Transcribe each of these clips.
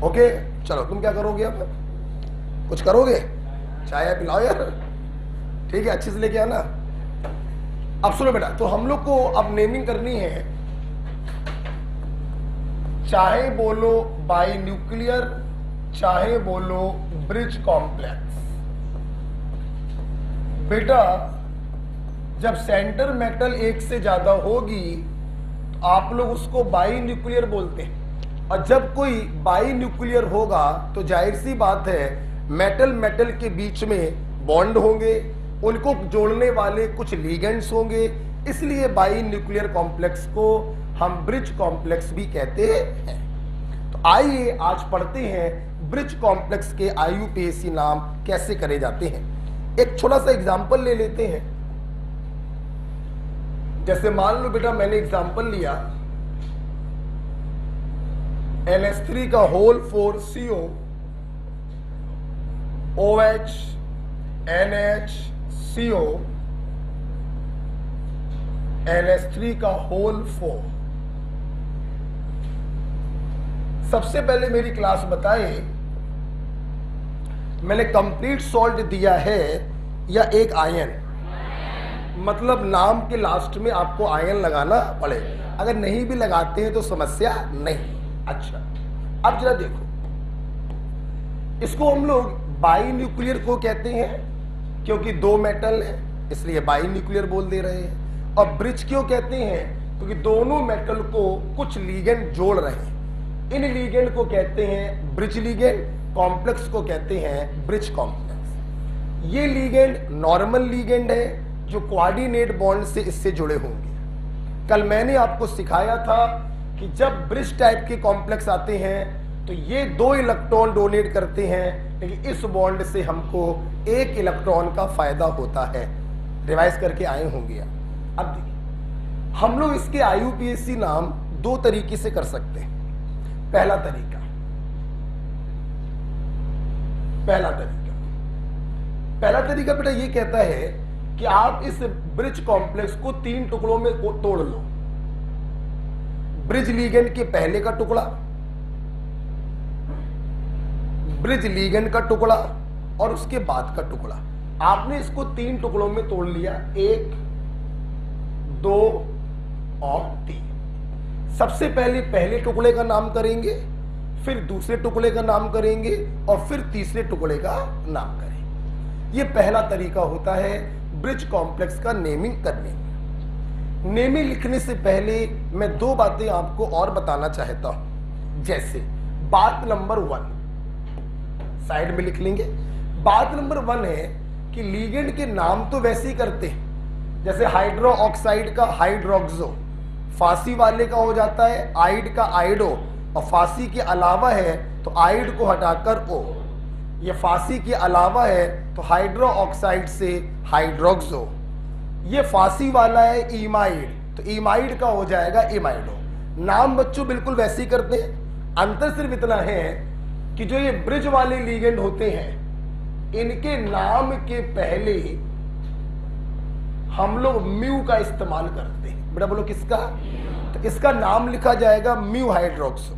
Okay चलो, तुम क्या करोगे अब? कुछ करोगे? चाय पिलाओ यार, ठीक है, अच्छे से लेके आना। अब सुनो बेटा, तो हम लोग को अब नेमिंग करनी है, चाहे बोलो बाई न्यूक्लियर, चाहे बोलो ब्रिज कॉम्प्लेक्स। बेटा जब सेंटर मेटल एक से ज्यादा होगी तो आप लोग उसको बाई न्यूक्लियर बोलते हैं, और जब कोई बाई न्यूक्लियर होगा तो जाहिर सी बात है मेटल मेटल के बीच में बॉन्ड होंगे, उनको जोड़ने वाले कुछ लिगेंड्स होंगे, इसलिए बाई न्यूक्लियर कॉम्प्लेक्स को हम ब्रिज कॉम्प्लेक्स भी कहते हैं। तो आइए आज पढ़ते हैं ब्रिज कॉम्प्लेक्स के IUPAC नाम कैसे करे जाते हैं। एक छोटा सा एग्जांपल ले लेते हैं। जैसे मान लो बेटा मैंने एग्जांपल लिया NH3 का whole 4CO OH NHCO NH3 का होल 4। सबसे पहले मेरी क्लास बताए मैंने कंप्लीट सॉल्ट दिया है या एक आयन, मतलब नाम के लास्ट में आपको आयन लगाना पड़े, अगर नहीं भी लगाते हैं तो समस्या नहीं। अच्छा अब जरा देखो, इसको हम लोग बाई न्यूक्लियर को कहते हैं क्योंकि दो मेटल है इसलिए बाई न्यूक्लियर बोल दे रहे हैं, और ब्रिज क्यों कहते हैं क्योंकि दोनों मेटल को कुछ लिगेंड जोड़ रहे हैं, इन लिगेंड को कहते हैं ब्रिज लिगेंड, कॉम्प्लेक्स को कहते हैं ब्रिज कॉम्प्लेक्स। ये लिगेंड नॉर्मल लिगेंड है जो कोऑर्डिनेट बॉन्ड से इससे जुड़े होंगे। कल मैंने आपको सिखाया था कि जब ब्रिज टाइप के कॉम्प्लेक्स आते हैं तो ये 2 इलेक्ट्रॉन डोनेट करते हैं, लेकिन इस बॉन्ड से हमको 1 इलेक्ट्रॉन का फायदा होता है। रिवाइज करके आए होंगे आप। अब देखिए हम लोग इसके IUPAC नाम 2 तरीके से कर सकते हैं। पहला तरीका बेटा ये कहता है कि आप इस ब्रिज कॉम्प्लेक्स को 3 टुकड़ों में तोड़ लो। ब्रिज लिगेंड के पहले का टुकड़ा, ब्रिज लिगेंड का टुकड़ा और उसके बाद का टुकड़ा। आपने इसको 3 टुकड़ों में तोड़ लिया, 1 2 और 3। सबसे पहले टुकड़े का नाम करेंगे, फिर दूसरे टुकड़े का नाम करेंगे और फिर तीसरे टुकड़े का नाम करेंगे। यह पहला तरीका होता है ब्रिज कॉम्प्लेक्स का नेमिंग करने में। नेमिंग लिखने से पहले मैं 2 बातें आपको और बताना चाहता हूं। जैसे बात नंबर 1 साइड में लिख लेंगे। बात नंबर 1 है कि लिगेंड के नाम तो वैसे ही करते हैं, जैसे हाइड्रो ऑक्साइड का हाइड्रोक्सो, फांसी वाले का हो जाता है आइड का आइडो, और फांसी के अलावा है तो आइड को हटाकर ओ। ये फांसी के अलावा है तो हाइड्रो ऑक्साइड से हाइड्रोक्सो। ये फांसी वाला है इमाइड, तो इमाइड का हो जाएगा इमाइडो। नाम बच्चों बिल्कुल वैसे ही करते हैं, अंतर सिर्फ इतना है कि जो ये ब्रिज वाले लिगेंड होते हैं इनके नाम के पहले हम लोग म्यू का इस्तेमाल करते हैं। बेटा बोलो किसका? तो इसका नाम लिखा जाएगा म्यू हाइड्रोक्सो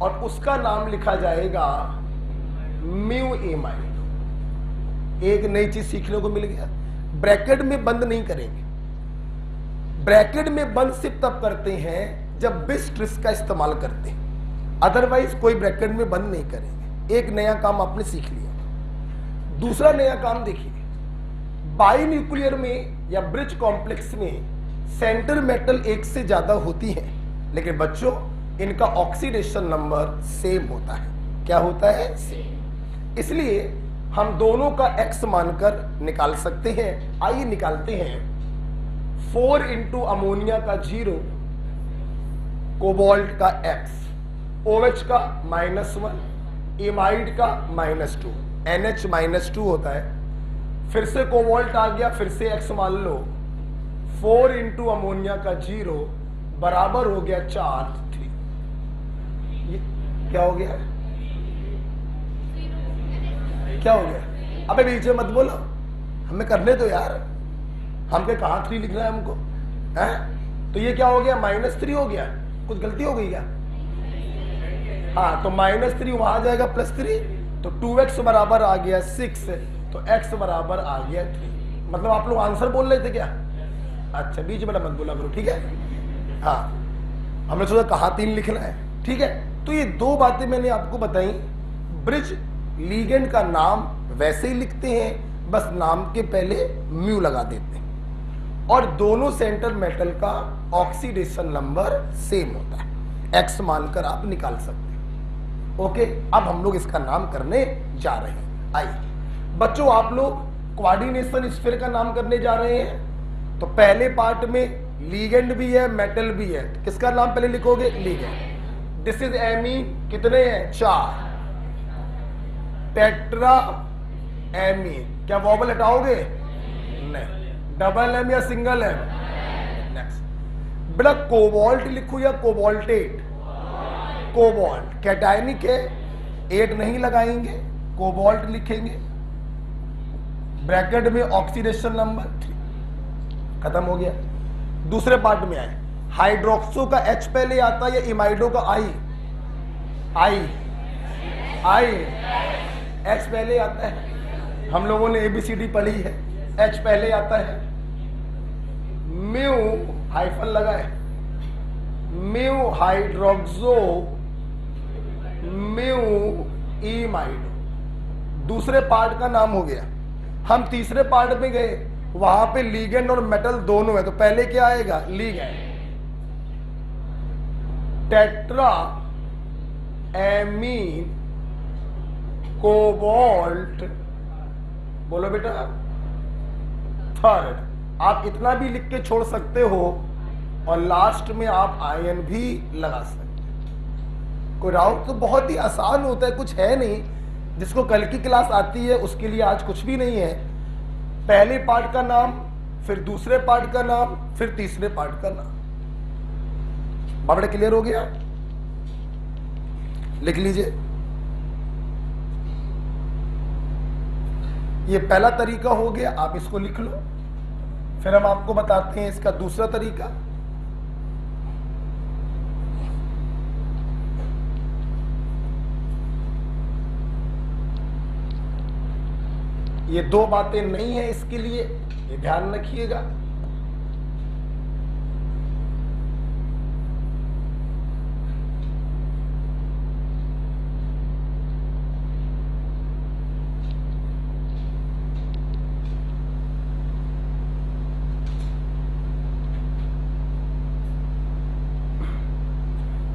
और उसका नाम लिखा जाएगा म्यू इमाइड। एक नई चीज सीखने को मिल गया। ब्रैकेट में बंद नहीं करेंगे, ब्रैकेट में बंद सिर्फ तब करते हैं जब बिस ट्रिस का इस्तेमाल करते हैं, अदरवाइज कोई ब्रैकेट में बंद नहीं करेंगे। एक नया काम आपने सीख लिया। दूसरा नया काम देखिए, बाई न्यूक्लियर में या ब्रिज कॉम्प्लेक्स में सेंटर मेटल एक से ज्यादा होती है, लेकिन बच्चों इनका ऑक्सीडेशन नंबर सेम होता है। क्या होता है? सेम। इसलिए हम दोनों का x मानकर निकाल सकते हैं। आइए निकालते हैं। 4 इंटू अमोनिया का 0, कोबाल्ट का x, OH का -1, इमाइड का -2, NH -2 होता है। फिर से कोबाल्ट आ गया, फिर से x मान लो। 4 इंटू अमोनिया का 0 बराबर हो गया 4 3। ये क्या हो गया? क्या हो गया? अबे बीच में मत बोलो, हमें करने दो यार। हमके कहा 3 लिखना है हमको है? तो ये क्या हो गया? -3 हो गया। कुछ गलती हो गई क्या? हाँ, तो -3 वहां आ जाएगा +3, तो 2x बराबर आ गया 6, तो x बराबर आ गया 3। मतलब आप लोग आंसर बोल रहे थे क्या? अच्छा, बीच में मत बोला करो, ठीक है? हाँ, हमने सोचा कहाँ 3 लिखना है, ठीक है? तो ये 2 बातें मैंने आपको बताई। ब्रिज लीगेंड का नाम वैसे ही लिखते हैं, बस नाम के पहले म्यू लगा देते हैं, और दोनों सेंटर मेटल का ऑक्सीडेशन नंबर सेम होता है, x मानकर आप निकाल सकते हैं। ओके, अब हम लोग इसका नाम करने जा रहे हैं। आइए बच्चों, आप लोग कोऑर्डिनेशन स्फीयर का नाम करने जा रहे हैं। तो पहले पार्ट में लीगेंड भी है, मेटल भी है, तो किसका नाम पहले लिखोगे? लीगेंड। दिस इज एमीन, कितने हैं? 4। टेट्रा एमीन, क्या वॉवल हटाओगे? नहीं। डबल एम या सिंगल एम? नेक्स्ट बेटा, कोबाल्ट लिखो या कोबाल्टेट? कोबाल्ट। कैटायनिक है, 8 नहीं लगाएंगे, कोबाल्ट लिखेंगे, ब्रैकेट में ऑक्सीडेशन नंबर 3, खत्म हो गया। दूसरे पार्ट में आए, हाइड्रोक्सो का H पहले आता है या इमाइडो का I? H पहले आता है, हम लोगों ने ABCD पढ़ी है, H पहले आता है। म्यू हाइफन लगा है, म्यू हाइड्रोक्सो, म्यू इमाइडो। दूसरे पार्ट का नाम हो गया। हम तीसरे पार्ट में गए, वहां पे लीगेंड और मेटल दोनों है, तो पहले क्या आएगा? लीगेंड। टेट्रा एमीन कोबाल्ट, बोलो बेटा। थर्ड, आप इतना भी लिख के छोड़ सकते हो, और लास्ट में आप आयन भी लगा सकते हो। कोई डाउट? तो बहुत ही आसान होता है, कुछ है नहीं। जिसको कल की क्लास आती है उसके लिए आज कुछ भी नहीं है। पहले पार्ट का नाम, फिर दूसरे पार्ट का नाम, फिर तीसरे पार्ट का नाम। बाबड़ा क्लियर हो गया? लिख लीजिए। ये पहला तरीका हो गया, आप इसको लिख लो। फिर हम आपको बताते हैं इसका दूसरा तरीका। ये 2 बातें नहीं है इसके लिए, ये ध्यान रखिएगा।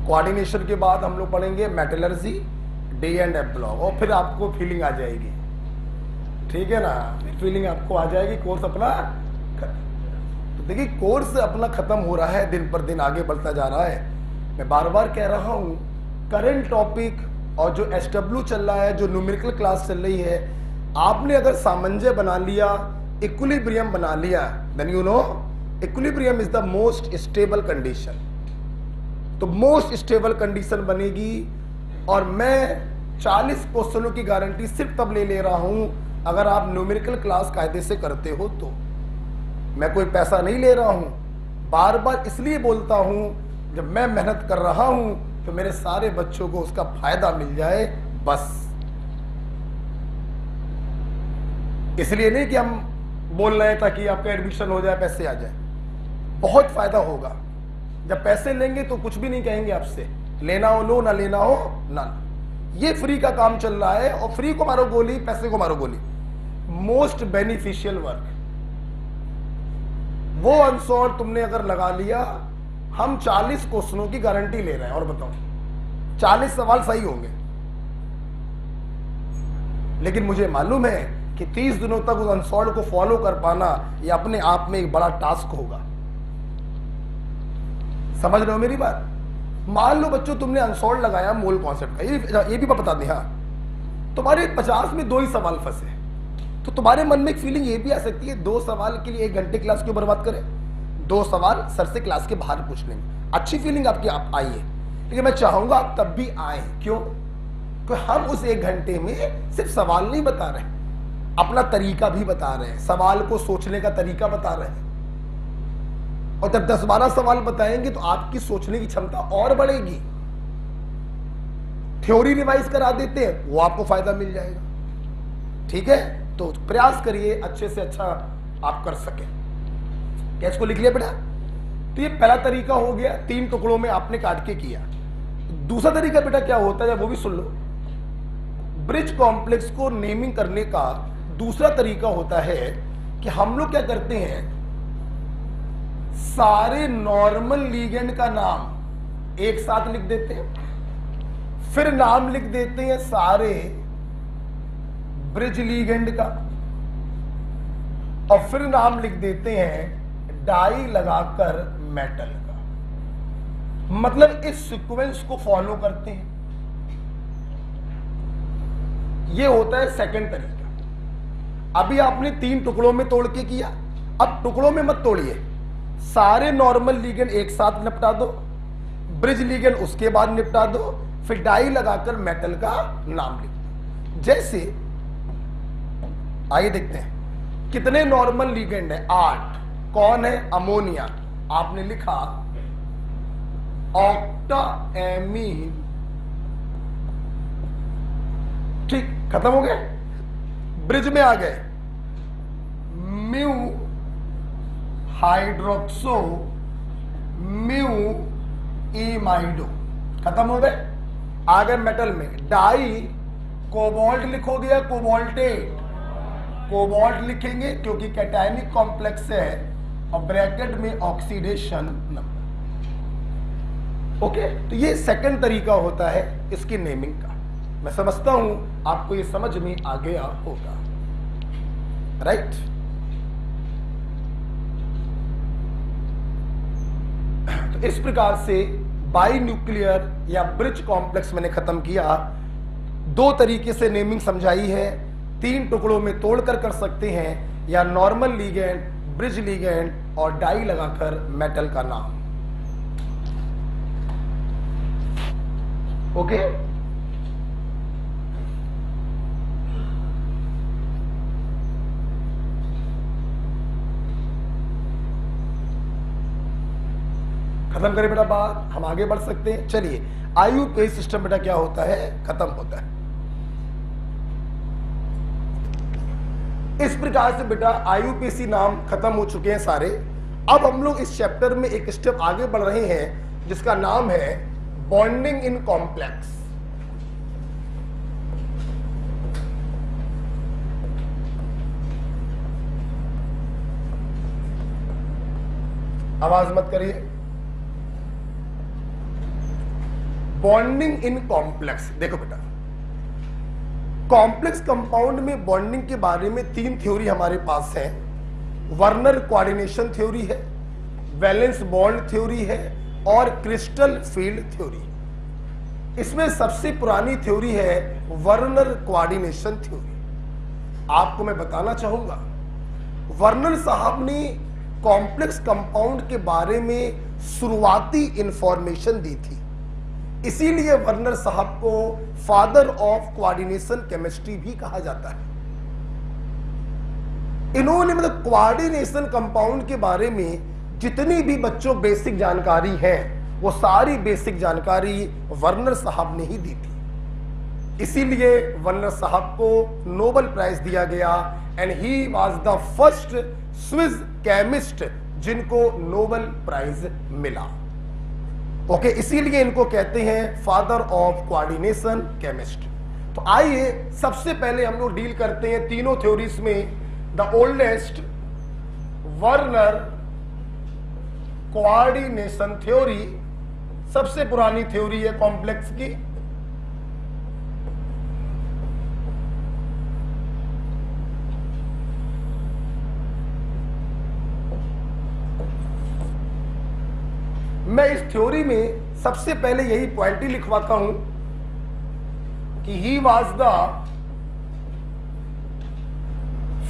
कोऑर्डिनेशन के बाद हम लोग पढ़ेंगे मेटलर्जी, D&F ब्लॉक, और फिर आपको फीलिंग आ जाएगी, ठीक है ना? फीलिंग आपको आ जाएगी। कोर्स अपना, तो देखिए कोर्स अपना खत्म हो रहा है, दिन पर दिन आगे बढ़ता जा रहा है। मैं बार बार कह रहा हूं, करंट टॉपिक और जो SW चल रहा है, जो न्यूमेरिकल क्लास चल रही है, आपने अगर सामंजस्य बना लिया, इक्विलिब्रियम बना लिया, then you know equilibrium is the most stable condition. तो मोस्ट स्टेबल कंडीशन बनेगी, और मैं 40 क्वेश्चनों की गारंटी सिर्फ तब ले रहा हूं अगर आप न्यूमेरिकल क्लास कायदे से करते हो। तो मैं कोई पैसा नहीं ले रहा हूं, बार बार इसलिए बोलता हूं, जब मैं मेहनत कर रहा हूं तो मेरे सारे बच्चों को उसका फायदा मिल जाए, बस। इसलिए नहीं कि हम बोल रहे हैं ताकि आपका एडमिशन हो जाए, पैसे आ जाए। बहुत फायदा होगा। जब पैसे लेंगे तो कुछ भी नहीं कहेंगे आपसे, लेना हो लो, ना लेना हो ना। ये फ्री का काम चल रहा है, और फ्री को मारो गोली, पैसे को मारो गोली। Most beneficial work. वो आंसर तुमने अगर लगा लिया, हम 40 क्वेश्चनों की गारंटी ले रहे हैं, और बताओ 40 सवाल सही होंगे। लेकिन मुझे मालूम है कि 30 दिनों तक उस आंसर को फॉलो कर पाना, ये अपने आप में एक बड़ा टास्क होगा। समझ रहे हो मेरी बात? मान लो बच्चों तुमने आंसर लगाया मोल कॉन्सेप्ट का, ये भी बता दें। हाँ, तुम्हारे 50 में 2 ही सवाल फंसे, तो तुम्हारे मन में एक फीलिंग ये भी आ सकती है, 2 सवाल के लिए 1 घंटे क्लास क्यों बर्बाद करें? 2 सवाल सर से क्लास के बाहर पूछ लेंगे। अच्छी फीलिंग आपकी आप आई है, लेकिन मैं चाहूंगा आप तब भी आए। क्यों? क्योंकि हम उस 1 घंटे में सिर्फ सवाल नहीं बता रहे, अपना तरीका भी बता रहे हैं, सवाल को सोचने का तरीका बता रहे हैं। और जब 10-12 सवाल बताएंगे तो आपकी सोचने की क्षमता और बढ़ेगी। थ्योरी रिवाइज करा देते हैं, वो आपको फायदा मिल जाएगा। ठीक है, तो प्रयास करिए अच्छे से अच्छा आप कर सके। क्या इसको लिख लिया बेटा? तो ये पहला तरीका हो गया, 3 टुकड़ों में आपने काट के किया। दूसरा तरीका बेटा क्या होता है, वो भी सुन लो। ब्रिज कॉम्प्लेक्स को नेमिंग करने का दूसरा तरीका होता है कि हम लोग क्या करते हैं, सारे नॉर्मल लीगेंड का नाम एक साथ लिख देते हैं, फिर नाम लिख देते हैं सारे ब्रिज लीगेंड का, और फिर नाम लिख देते हैं डाई लगाकर मेटल का। मतलब इस सीक्वेंस को फॉलो करते हैं। ये होता है सेकंड तरीका। अभी आपने 3 टुकड़ों में तोड़ के किया, अब टुकड़ों में मत तोड़िए, सारे नॉर्मल लीगेंड एक साथ निपटा दो, ब्रिज लीगेंड उसके बाद निपटा दो, फिर डाई लगाकर मेटल का नाम लिख दो। जैसे आइए देखते हैं कितने नॉर्मल लीगेंड है, 8। कौन है? अमोनिया। आपने लिखा ऑक्टा एमीन, ठीक, खत्म हो गए। ब्रिज में आ गए, म्यू हाइड्रोक्सो म्यू इमाइडो, खत्म हो गए। आ गए मेटल में, डाई कोबाल्ट लिखोगे या कोबाल्टेट? कोबाल्ट लिखेंगे क्योंकि कैटायनिक कॉम्प्लेक्स है, और ब्रैकेट में ऑक्सीडेशन नंबर। ओके, तो ये सेकंड तरीका होता है इसकी नेमिंग का। मैं समझता हूं आपको ये समझ में आ गया होगा, राइट? तो इस प्रकार से बाई न्यूक्लियर या ब्रिज कॉम्प्लेक्स मैंने खत्म किया। 2 तरीके से नेमिंग समझाई है, 3 टुकड़ों में तोड़कर कर सकते हैं, या नॉर्मल लीगेंड, ब्रिज लीगेंड और डाई लगाकर मेटल का नाम। ओके, खत्म करें बेटा बात, हम आगे बढ़ सकते हैं। चलिए, आईयूपीएसी सिस्टम बेटा क्या होता है, खत्म होता है। इस प्रकार से बेटा आईयूपीएसी नाम खत्म हो चुके हैं सारे। अब हम लोग इस चैप्टर में एक स्टेप आगे बढ़ रहे हैं जिसका नाम है बॉन्डिंग इन कॉम्प्लेक्स। आवाज मत करिए। बॉन्डिंग इन कॉम्प्लेक्स, देखो बेटा, कॉम्प्लेक्स कंपाउंड में बॉन्डिंग के बारे में 3 थ्योरी हमारे पास है। वर्नर कोऑर्डिनेशन थ्योरी है, वैलेंस बॉन्ड थ्योरी है, और क्रिस्टल फील्ड थ्योरी। इसमें सबसे पुरानी थ्योरी है वर्नर कोऑर्डिनेशन थ्योरी। आपको मैं बताना चाहूंगा, वर्नर साहब ने कॉम्प्लेक्स कंपाउंड के बारे में शुरुआती इंफॉर्मेशन दी थी, इसीलिए वर्नर साहब को फादर ऑफ कोऑर्डिनेशन केमिस्ट्री भी कहा जाता है। इन्होंने मतलब कोऑर्डिनेशन कंपाउंड के बारे में जितनी भी बच्चों बेसिक जानकारी है, वो सारी बेसिक जानकारी वर्नर साहब ने ही दी थी। इसीलिए वर्नर साहब को नोबेल प्राइज दिया गया, and he was the first Swiss chemist जिनको नोबेल प्राइज मिला। ओके, इसीलिए इनको कहते हैं फादर ऑफ कोऑर्डिनेशन केमिस्ट्री। तो आइए सबसे पहले हम लोग डील करते हैं तीनों थ्योरीज में। The oldest Werner coordination theory, सबसे पुरानी थ्योरी है कॉम्प्लेक्स की। मैं इस थ्योरी में सबसे पहले यही पॉइंट ही लिखवाता हूं कि he was the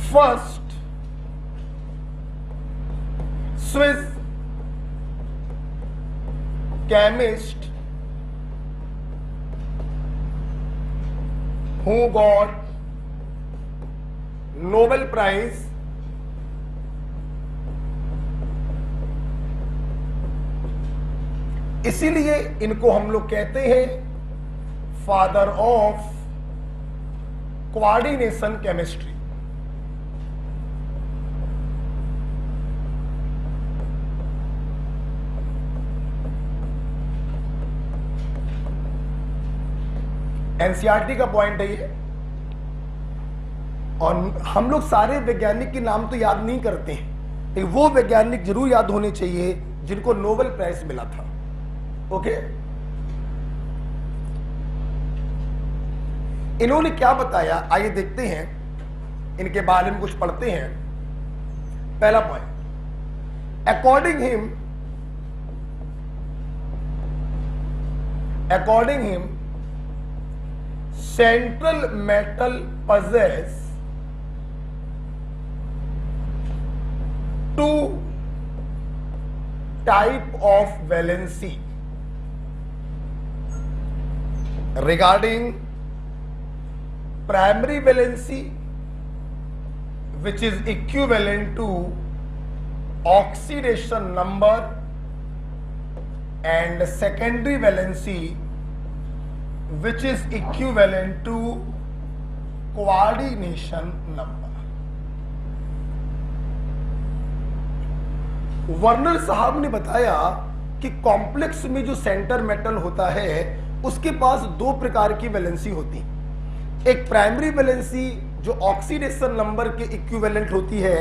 first Swiss chemist who got Nobel Prize इसीलिए इनको हम लोग कहते हैं father of coordination chemistry. NCERT का पॉइंट है ये। और हम लोग सारे वैज्ञानिक के नाम तो याद नहीं करते हैं, लेकिन वो वैज्ञानिक जरूर याद होने चाहिए जिनको नोबेल प्राइज मिला था। ओके, इन्होंने क्या बताया, आइए देखते हैं, इनके बारे में कुछ पढ़ते हैं। पहला point, according him central metal possess two type of valency regarding primary valency, which is equivalent to oxidation number, and secondary valency, which is equivalent to coordination number. Werner साहब ने बताया कि कॉम्प्लेक्स में जो सेंटर मेटल होता है उसके पास दो प्रकार की वैलेंसी होती है। एक प्राइमरी वैलेंसी जो ऑक्सीडेशन नंबर के इक्विवेलेंट होती है,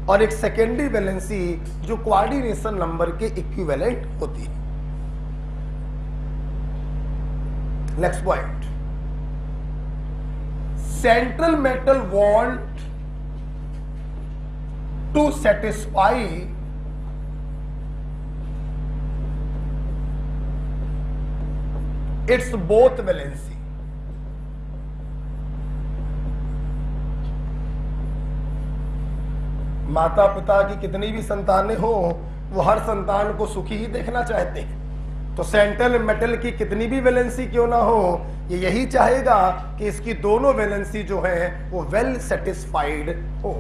और एक सेकेंडरी वैलेंसी जो कोऑर्डिनेशन नंबर के इक्विवेलेंट होती है। Next point, central metal want to satisfy its both valency. माता पिता की कितनी भी संतानें हो, वो हर संतान को सुखी ही देखना चाहते हैं। तो सेंट्रल मेटल की कितनी भी वैलेंसी क्यों ना हो, ये यही चाहेगा कि इसकी दोनों वैलेंसी जो है वो वेल सेटिस्फाइड हो।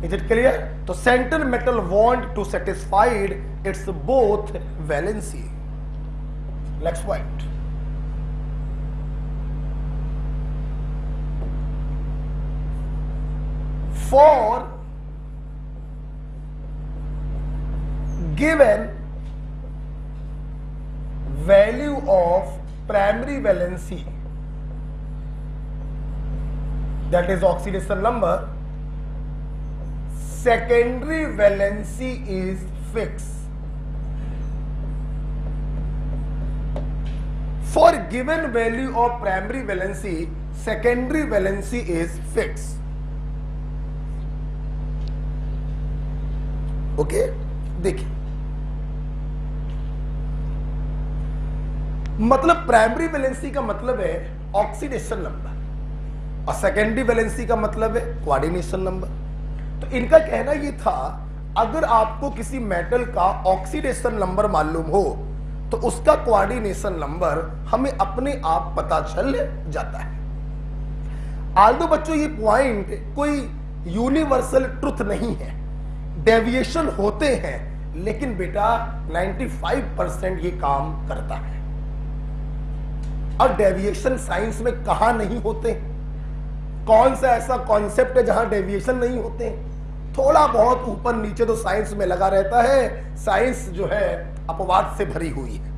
Is it clear? तो central metal want to satisfied its both valency. Next point, for given value of primary valency, that is oxidation number, secondary valency is fixed. For given value of primary valency, secondary valency is fixed. Okay, देखिए, मतलब primary valency का मतलब है oxidation number और secondary valency का मतलब है coordination number. तो इनका कहना यह था, अगर आपको किसी मेटल का ऑक्सीडेशन नंबर मालूम हो तो उसका कोऑर्डिनेशन नंबर हमें अपने आप पता चल जाता है। आल्दो बच्चों, ये पॉइंट कोई यूनिवर्सल ट्रुथ नहीं है, डेविएशन होते हैं, लेकिन बेटा 95% ये काम करता है। और डेविएशन साइंस में कहां नहीं होते? कौन सा ऐसा कॉन्सेप्ट है जहां डेविएशन नहीं होते? थोड़ा बहुत ऊपर नीचे तो साइंस में लगा रहता है। साइंस जो है अपवाद से भरी हुई है।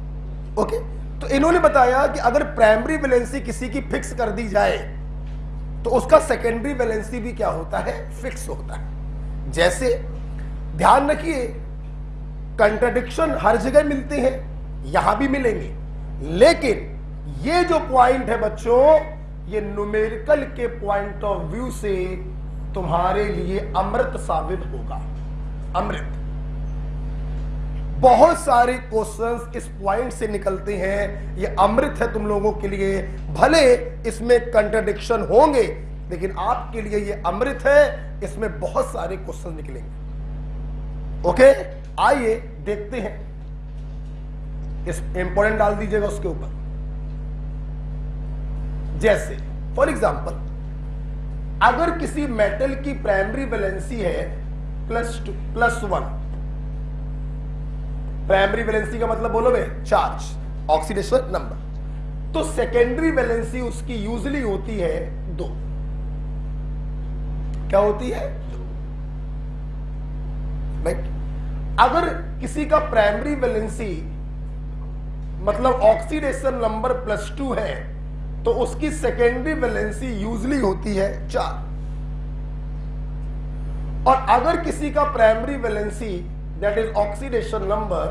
ओके, तो इन्होंने बताया कि अगर प्राइमरी वैलेंसी किसी की फिक्स कर दी जाए तो उसका सेकेंडरी वैलेंसी भी क्या होता है? फिक्स होता है। जैसे ध्यान रखिए, कंट्राडिक्शन हर जगह मिलते हैं, यहां भी मिलेंगे, लेकिन ये जो पॉइंट है बच्चों, ये न्यूमेरिकल के पॉइंट ऑफ व्यू से तुम्हारे लिए अमृत साबित होगा। अमृत। बहुत सारे क्वेश्चंस इस पॉइंट से निकलते हैं, ये अमृत है तुम लोगों के लिए। भले इसमें कंट्राडिक्शन होंगे, लेकिन आपके लिए ये अमृत है, इसमें बहुत सारे क्वेश्चन निकलेंगे। ओके, आइए देखते हैं। इस इंपॉर्टेंट डाल दीजिएगा उसके ऊपर। जैसे फॉर एग्जाम्पल, अगर किसी मेटल की प्राइमरी वैलेंसी है +1, प्राइमरी वैलेंसी का मतलब बोलोगे चार्ज, ऑक्सीडेशन नंबर, तो सेकेंडरी वैलेंसी उसकी यूजली होती है 2। क्या होती है? 2। राइट। अगर किसी का प्राइमरी वैलेंसी मतलब ऑक्सीडेशन नंबर +2 है तो उसकी सेकेंडरी वैलेंसी यूजली होती है 4। और अगर किसी का primary valency that is oxidation number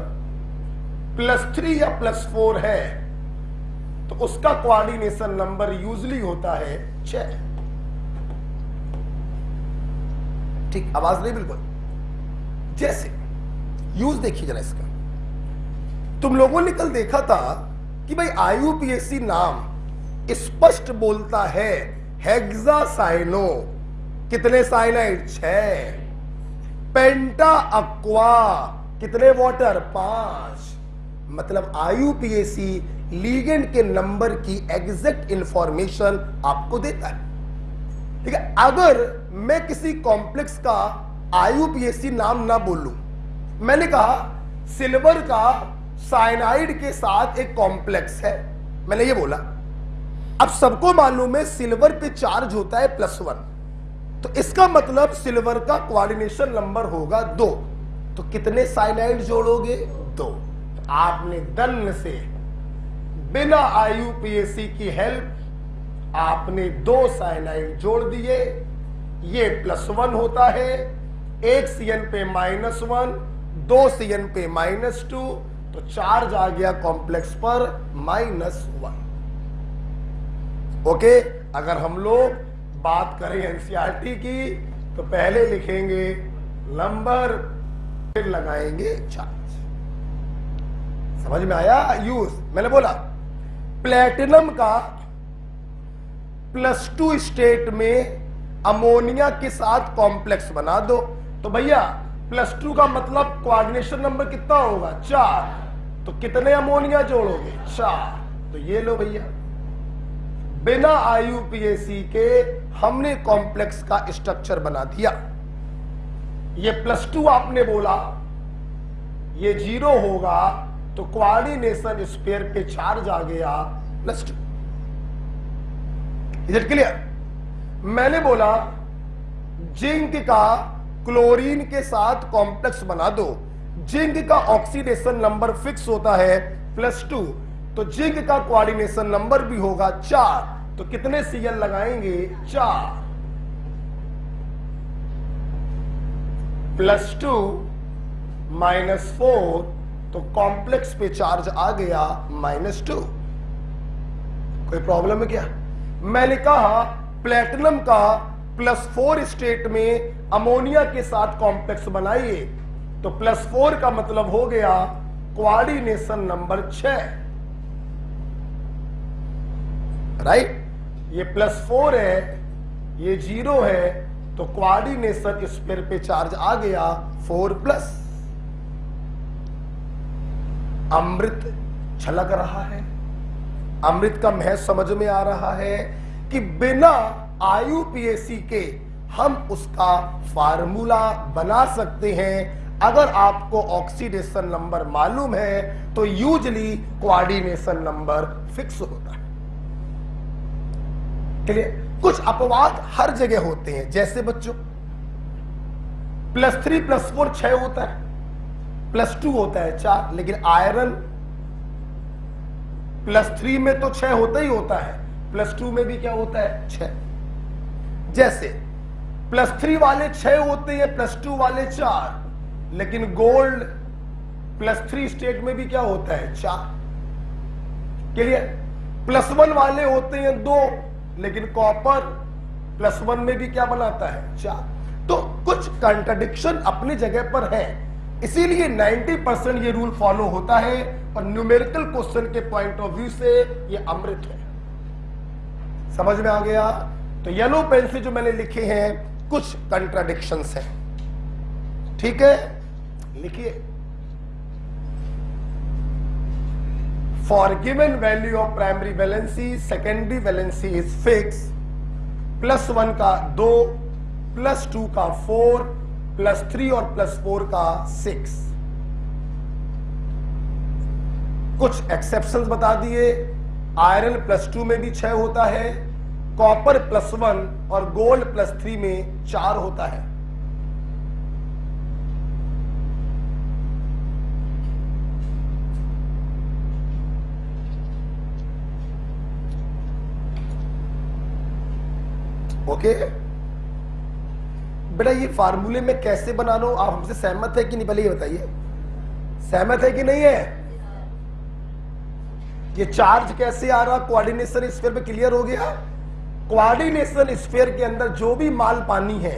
+3 या +4 है तो उसका कोऑर्डिनेशन नंबर यूजली होता है 6। ठीक, आवाज नहीं बिल्कुल। जैसे यूज देखिए जरा इसका। तुम लोगों ने कल देखा था कि भाई IUPAC नाम स्पष्ट बोलता है हेक्सासाइनो कितने साइनाइड 6, पेंटा अक्वा कितने वाटर 5। मतलब IUPAC लीगेंड के नंबर की एग्जैक्ट इंफॉर्मेशन आपको देता है। ठीक है, अगर मैं किसी कॉम्प्लेक्स का IUPAC नाम ना बोलूं, मैंने कहा सिल्वर का साइनाइड के साथ एक कॉम्प्लेक्स है, मैंने ये बोला। अब सबको मालूम है सिल्वर पे चार्ज होता है +1, तो इसका मतलब सिल्वर का कोऑर्डिनेशन नंबर होगा 2। तो कितने साइनाइड जोड़ोगे? 2। तो आपने दन्न से बिना IUPAC की हेल्प आपने 2 साइनाइड जोड़ दिए। ये +1 होता है, 1 CN पे -1, 2 CN पे -2, तो चार्ज आ गया कॉम्प्लेक्स पर -1। ओके, अगर हम लोग बात करें NCERT की तो पहले लिखेंगे नंबर फिर लगाएंगे चार्ज। समझ में आया? यूज मैंने बोला प्लेटिनम का +2 स्टेट में अमोनिया के साथ कॉम्प्लेक्स बना दो। तो भैया +2 का मतलब कोऑर्डिनेशन नंबर कितना होगा? 4। तो कितने अमोनिया जोड़ोगे? 4। तो ये लो भैया, बिना IUPAC के हमने कॉम्प्लेक्स का स्ट्रक्चर बना दिया। ये +2 आपने बोला, ये 0 होगा तो कोऑर्डिनेशन स्फीयर पे चार्ज आ गया +2। Is it clear? मैंने बोला जिंक का क्लोरीन के साथ कॉम्प्लेक्स बना दो। जिंक का ऑक्सीडेशन नंबर फिक्स होता है +2, तो जिंक का कोऑर्डिनेशन नंबर भी होगा 4। तो कितने Cl लगाएंगे? 4। +2 -4, तो कॉम्प्लेक्स पे चार्ज आ गया -2। कोई प्रॉब्लम है क्या? मैंने कहा प्लेटिनम का +4 स्टेट में अमोनिया के साथ कॉम्प्लेक्स बनाइए, तो +4 का मतलब हो गया कोऑर्डिनेशन नंबर 6। राइट? ये +4 है, ये 0 है, तो कोऑर्डिनेशन स्फीयर पे चार्ज आ गया 4+। अमृत छलक रहा है, अमृत का महज समझ में आ रहा है कि बिना IUPAC के हम उसका फार्मूला बना सकते हैं। अगर आपको ऑक्सीडेशन नंबर मालूम है तो यूजली कोऑर्डिनेशन नंबर फिक्स होता है। क्लियर? कुछ अपवाद हर जगह होते हैं, जैसे बच्चों +3 +4 6 होता है, +2 होता है 4, लेकिन आयरन +3 में तो 6 होता ही होता है, +2 में भी क्या होता है? 6। जैसे +3 वाले 6 होते हैं, +2 वाले 4, लेकिन गोल्ड +3 स्टेट में भी क्या होता है? 4। क्लियर? +1 वाले होते हैं 2, लेकिन कॉपर +1 में भी क्या बनाता है? 4। तो कुछ कंट्राडिक्शन अपनी जगह पर है, इसीलिए 90% ये रूल फॉलो होता है और न्यूमेरिकल क्वेश्चन के पॉइंट ऑफ व्यू से ये अमृत है। समझ में आ गया? तो येलो पेन से जो मैंने लिखे हैं कुछ कंट्राडिक्शंस हैं। ठीक है, लिखिए For given value of primary valency, secondary valency is fixed. +1 का 2, +2 का 4, +3 और +4 का 6। कुछ एक्सेप्शंस बता दिए, आयरन +2 में भी 6 होता है, कॉपर +1 और गोल्ड +3 में 4 होता है। ओके बेटा, ये फार्मूले में कैसे बना रहा हूं, आप हमसे सहमत है कि नहीं, पहले ये बताइए, सहमत है कि नहीं है? ये चार्ज कैसे आ रहा, कोऑर्डिनेशन स्फीयर पे क्लियर हो गया। कोऑर्डिनेशन स्फीयर के अंदर जो भी माल पानी है,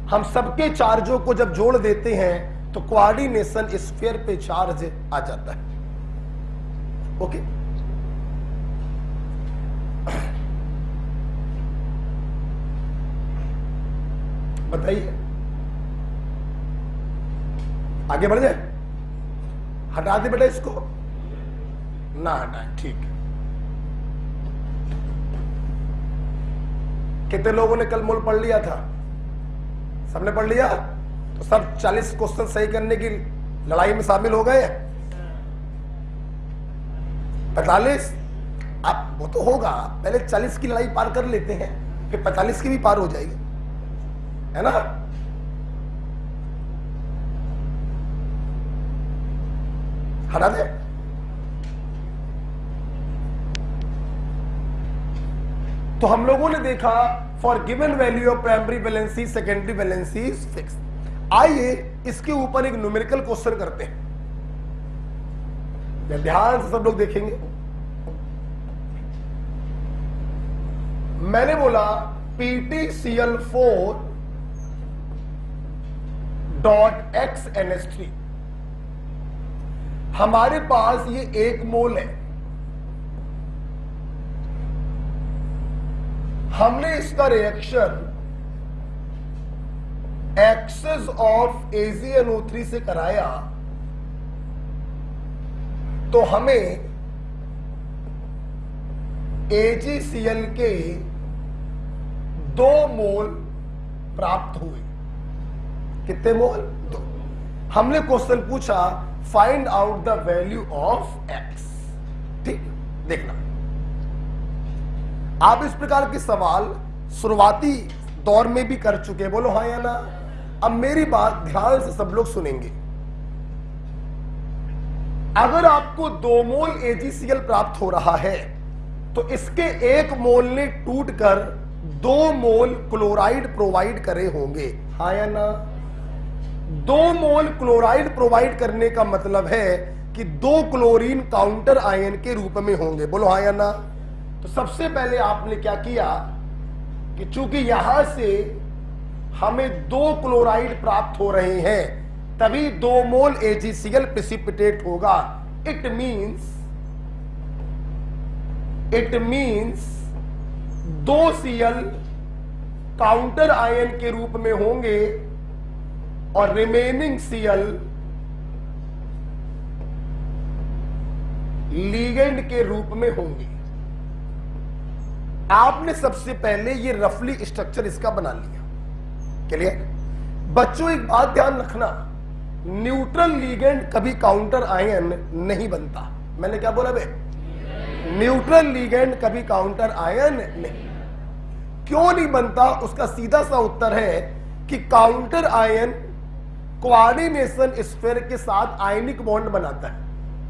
हम सबके चार्जों को जब जोड़ देते हैं तो कोऑर्डिनेशन स्फीयर पे चार्ज आ जाता है। ओके, बताइए, आगे बढ़ जाए, हटा दे बेटा इसको, ना हटाए, ठीक है। कितने लोगों ने कल मोल पढ़ लिया था? सबने पढ़ लिया? तो सब 40 क्वेश्चन सही करने की लड़ाई में शामिल हो गए। 45, अब वो तो होगा, पहले 40 की लड़ाई पार कर लेते हैं, फिर 45 की भी पार हो जाएगी, है ना? हटा दे। तो हम लोगों ने देखा for given value of primary valency secondary valency is fix. आइए इसके ऊपर एक न्यूमेरिकल क्वेश्चन करते हैं, ध्यान से सब लोग देखेंगे। मैंने बोला PtCl4 .xNH3, हमारे पास ये 1 मोल है। हमने इसका रिएक्शन एक्सेस ऑफ AgNO3 से कराया, तो हमें AgCl के 2 मोल प्राप्त हुए। कितने मोल? 2। हमने क्वेश्चन पूछा find out the value of x. ठीक, देखना, आप इस प्रकार के सवाल शुरुआती दौर में भी कर चुके, बोलो हाँ या ना। अब मेरी बात ध्यान से सब लोग सुनेंगे। अगर आपको 2 मोल AgCl प्राप्त हो रहा है, तो इसके 1 मोल ने टूटकर 2 मोल क्लोराइड प्रोवाइड करे होंगे, हाँ या ना। 2 मोल क्लोराइड प्रोवाइड करने का मतलब है कि 2 क्लोरीन काउंटर आयन के रूप में होंगे, बोलो हाँ या ना। तो सबसे पहले आपने क्या किया कि चूंकि यहां से हमें 2 क्लोराइड प्राप्त हो रहे हैं, तभी 2 मोल AgCl प्रेसिपिटेट होगा। It means 2 Cl counter ion के रूप में होंगे और रिमेनिंग Cl लीगेंड के रूप में होंगे। आपने सबसे पहले ये रफली स्ट्रक्चर इसका बना लिया, क्लियर? बच्चों एक बात ध्यान रखना, न्यूट्रल लीगेंड कभी काउंटर आयन नहीं बनता। मैंने क्या बोला बे? न्यूट्रल लीगेंड कभी काउंटर आयन नहीं। क्यों नहीं बनता? उसका सीधा सा उत्तर है कि काउंटर आयन कोऑर्डिनेशन स्फीयर के साथ आयनिक बॉन्ड बनाता है,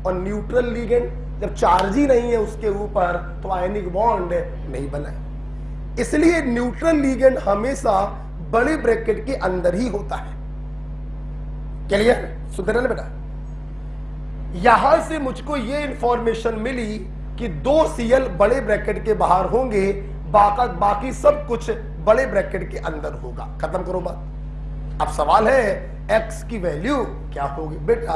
और न्यूट्रल लीगेंड जब चार्ज ही नहीं है उसके ऊपर तो आयनिक बॉन्ड नहीं बना है। इसलिए न्यूट्रल लीगेंड हमेशा बड़े ब्रैकेट के अंदर ही होता है, क्लियर? सुधर ले बेटा। यहां से मुझको ये इंफॉर्मेशन मिली कि 2 Cl बड़े ब्रैकेट के बाहर होंगे, बाकी सब कुछ बड़े ब्रैकेट के अंदर होगा। खत्म करो बात। अब सवाल है x की वैल्यू क्या होगी? बेटा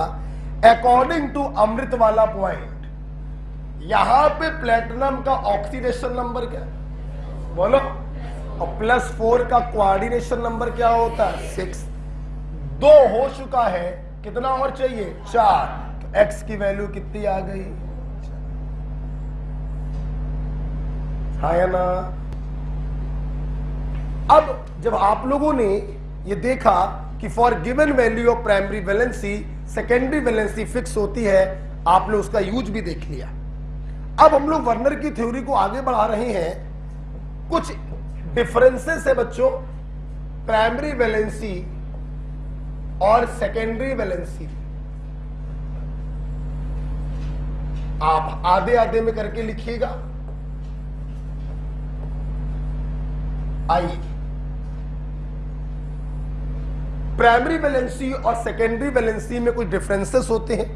अकॉर्डिंग टू अमृत वाला पॉइंट, यहां पे प्लेटिनम का ऑक्सीडेशन नंबर क्या है बोलो, और +4 का कोऑर्डिनेशन नंबर क्या होता है? 6। 2 हो चुका है, कितना और चाहिए? 4। तो x की वैल्यू कितनी आ गई? हाँ या ना? अब जब आप लोगों ने ये देखा कि for given value of primary valency secondary valency fix होती है, आपने उसका यूज भी देख लिया। अब हम लोग वर्नर की थ्योरी को आगे बढ़ा रहे हैं। कुछ डिफरेंसेस है बच्चों प्राइमरी वैलेंसी और सेकेंडरी वैलेंसी। आप आधे आधे में करके लिखिएगा। आइए, प्राइमरी वैलेंसी और सेकेंडरी वैलेंसी में कुछ डिफरेंसेस होते हैं।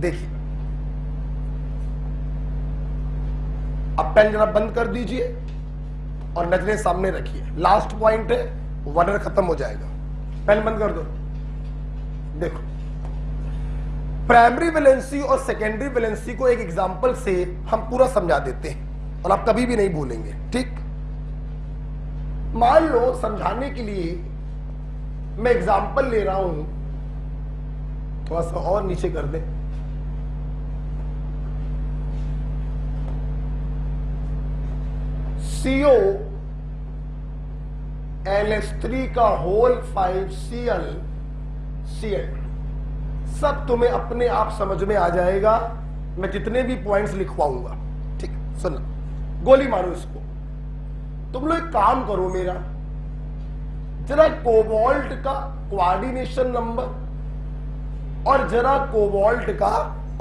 देखिए, अब पेन जरा बंद कर दीजिए और नजरें सामने रखिए। लास्ट पॉइंट है, वर्नर खत्म हो जाएगा। पेन बंद कर दो। देखो, प्राइमरी वैलेंसी और सेकेंडरी वैलेंसी को एक एग्जांपल से हम पूरा समझा देते हैं और आप कभी भी नहीं भूलेंगे। ठीक, मान लो समझाने के लिए मैं एग्जांपल ले रहा हूं, थोड़ा सा और नीचे कर दें। CO LH3 का होल 5Cl Cl सब तुम्हें अपने आप समझ में आ जाएगा, मैं जितने भी पॉइंट्स लिखवाऊंगा। ठीक, सुनना, गोली मारो इसको। तुम लोग एक काम करो, मेरा जरा कोबाल्ट का कोऑर्डिनेशन नंबर और जरा कोबाल्ट का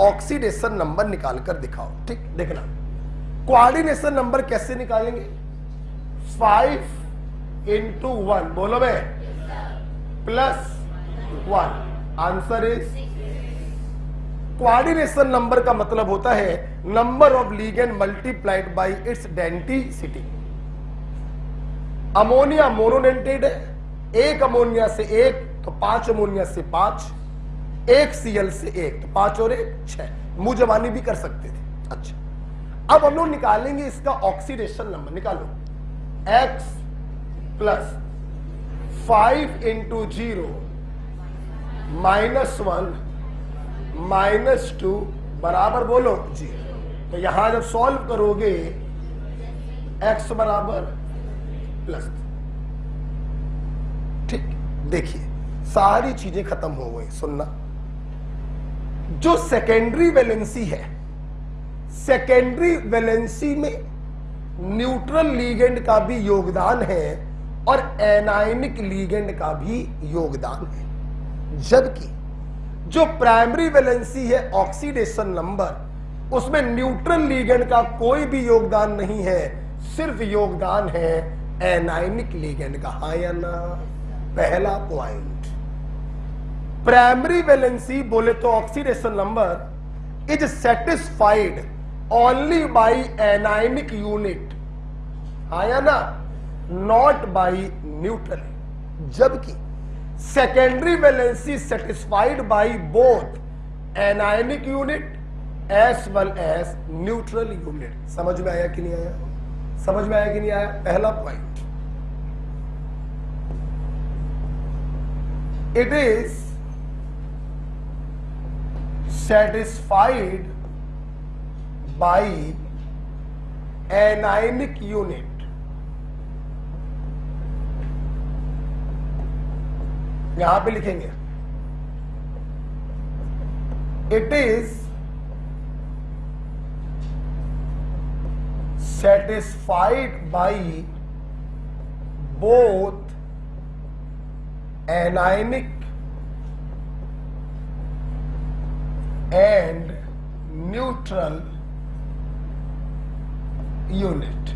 ऑक्सीडेशन नंबर निकाल कर दिखाओ। ठीक, देखना कोऑर्डिनेशन नंबर कैसे निकालेंगे। 5 into 1 बोलो बे, plus 1, answer is. Coordination number का मतलब होता है number of ligand multiplied by its denticity. Ammonia monodentate है, एक अमोनिया से एक तो 5 अमोनिया से 5, एक Cl से एक तो 5 और 1 6। मुंह जबानी भी कर सकते थे। अच्छा, अब हम लोग निकालेंगे इसका ऑक्सीडेशन नंबर। निकालो, X प्लस 5 into 0 -1 -2 बराबर बोलो 0। तो यहां जब सॉल्व करोगे x बराबर प्लस। ठीक, देखिए सारी चीजें खत्म हो गई। सुनना, जो सेकेंडरी वैलेंसी है, सेकेंडरी वैलेंसी में न्यूट्रल लीगेंड का भी योगदान है और एनायनिक लीगेंड का भी योगदान है, जबकि जो प्राइमरी वैलेंसी है ऑक्सीडेशन नंबर, उसमें न्यूट्रल लीगेंड का कोई भी योगदान नहीं है, सिर्फ योगदान है एनायनिक लीगेंड का। हाँ या ना? पहला पॉइंट, प्राइमरी वैलेंसी बोले तो oxidation number is satisfied only by anionic unit. हाँ या ना? Not by neutral. जबकि secondary valency satisfied by both anionic unit as well as neutral unit. समझ में आया कि नहीं आया? समझ में आया कि नहीं आया? पहला point, it is satisfied by anionic unit. यहां पे लिखेंगे it is satisfied by both anionic and neutral unit।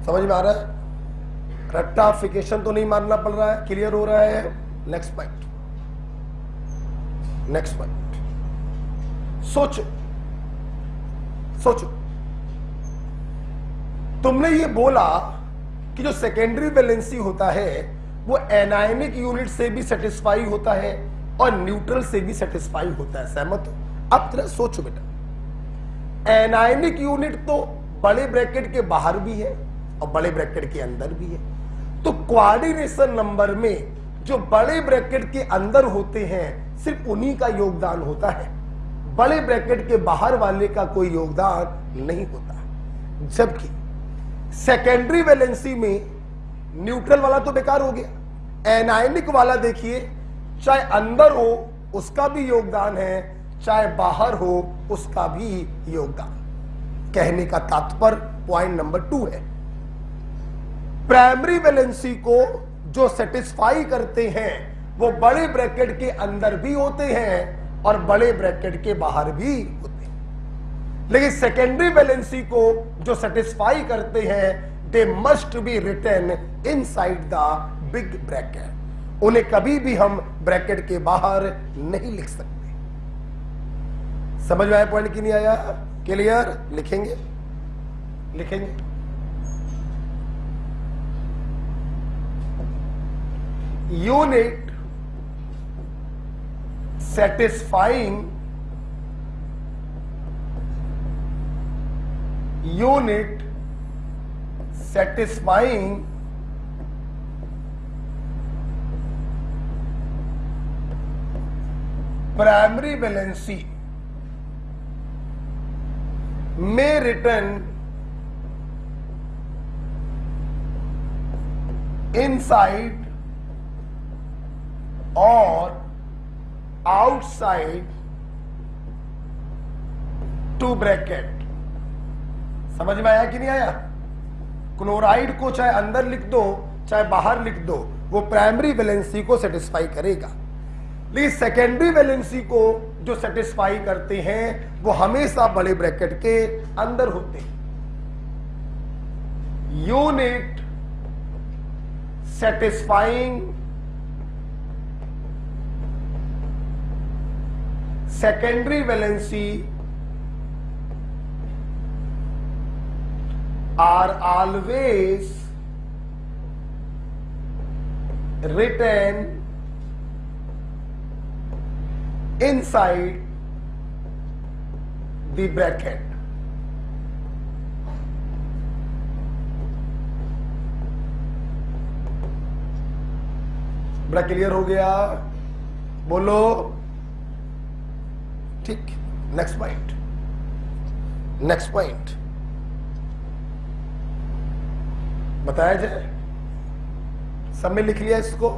समझ में आ रहा है? रेक्टाफिकेशन तो नहीं मानना पड़ रहा है, क्लियर हो रहा है? नेक्स्ट पॉइंट, नेक्स्ट पॉइंट, सोचो सोचो, तुमने ये बोला कि जो सेकेंडरी वैलेंसी होता है वो एनायनिक यूनिट से भी सेटिस्फाई होता है और न्यूट्रल से भी सेटिस्फाई होता है। सहमत हो? अब जरा सोचो बेटा, एनायनिक यूनिट तो बड़े ब्रैकेट के बाहर भी है और बड़े ब्रैकेट के अंदर भी है, तो कोऑर्डिनेशन नंबर में जो बड़े ब्रैकेट के अंदर होते हैं सिर्फ उन्हीं का योगदान होता है, बड़े ब्रैकेट के बाहर वाले का कोई योगदान नहीं होता। जबकि सेकेंडरी वैलेंसी में न्यूट्रल वाला तो बेकार हो गया, एनायनिक वाला देखिए चाहे अंदर हो उसका भी योगदान है, चाहे बाहर हो उसका भी योगदान। कहने का तात्पर्य पॉइंट नंबर 2 है, प्राइमरी वैलेंसी को जो सेटिस्फाई करते हैं वो बड़े ब्रैकेट के अंदर भी होते हैं और बड़े ब्रैकेट के बाहर भी होते हैं, लेकिन सेकेंडरी वैलेंसी को जो सेटिस्फाई करते हैं they must be written inside the big bracket. उन्हें कभी भी हम ब्रैकेट के बाहर नहीं लिख सकते। समझ में आया पॉइंट कि नहीं आया? क्लियर? लिखेंगे लिखेंगे। Unit satisfying primary valency may return inside or outside to bracket. समझ में आया कि नहीं आया? क्लोराइड को चाहे अंदर लिख दो चाहे बाहर लिख दो, वो प्राइमरी वैलेंसी को सेटिस्फाई करेगा, लेकिन सेकेंडरी वैलेंसी को जो सेटिस्फाई करते हैं वो हमेशा बड़े ब्रैकेट के अंदर होते हैं। Unit satisfying secondary valency are always written inside the bracket। बड़ा क्लियर हो गया? बोलो ठीक। नेक्स्ट पॉइंट, नेक्स्ट पॉइंट बताया जाए। सब में लिख लिया इसको?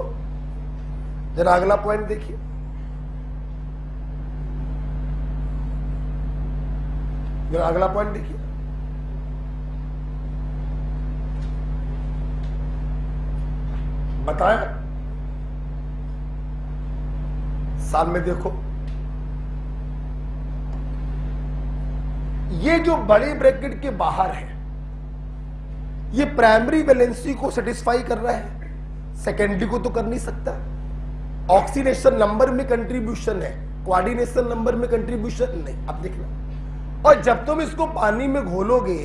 जरा अगला पॉइंट देखिए। जरा अगला पॉइंट देखिए। बताया? साल में देखो, ये जो बड़े ब्रैकेट के बाहर है ये प्राइमरी वैलेंसी को सेटिस्फाई कर रहा है, सेकेंडरी को तो कर नहीं सकता। ऑक्सीडेशन नंबर में कंट्रीब्यूशन है, कोऑर्डिनेशन नंबर में कंट्रीब्यूशन नहीं। अब देखना, और जब तुम इसको पानी में घोलोगे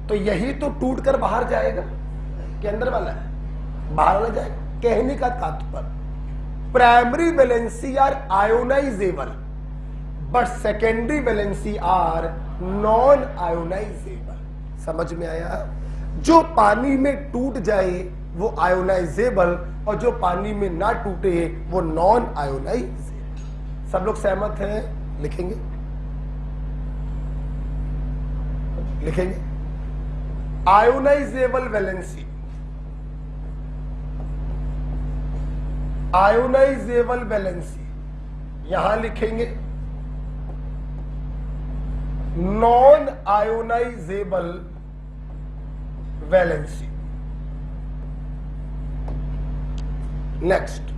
तो यही तो टूट कर बाहर जाएगा कि अंदर वाला है बाहर वाला जाएगा। कहने का तात्पर्य primary valency are ionizable but secondary valency are non ionizable. समझ में आया? जो पानी में टूट जाए वो आयोनाइजेबल और जो पानी में ना टूटे वो नॉन आयोनाइजेबल। सब लोग सहमत हैं? लिखेंगे लिखेंगे। आयोनाइजेबल वैलेंसी, आयोनाइजेबल वैलेंसी यहां लिखेंगे। Non ionisable valency. Next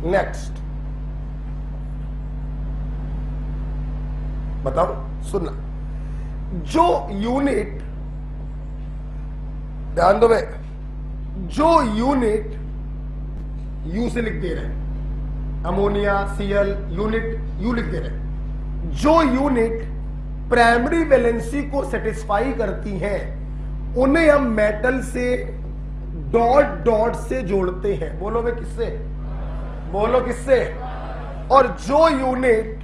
next बताओ, सुनना। जो यूनिट, ध्यान दो, जो यूनिट यू से लिख दे रहे हैं, अमोनिया Cl यूनिट यू लिख दे रहे हैं, जो यूनिट प्राइमरी वैलेंसी को सेटिस्फाई करती हैं उन्हें हम मेटल से डॉट डॉट से जोड़ते हैं। बोलो वे किससे? बोलो किससे? और जो यूनिट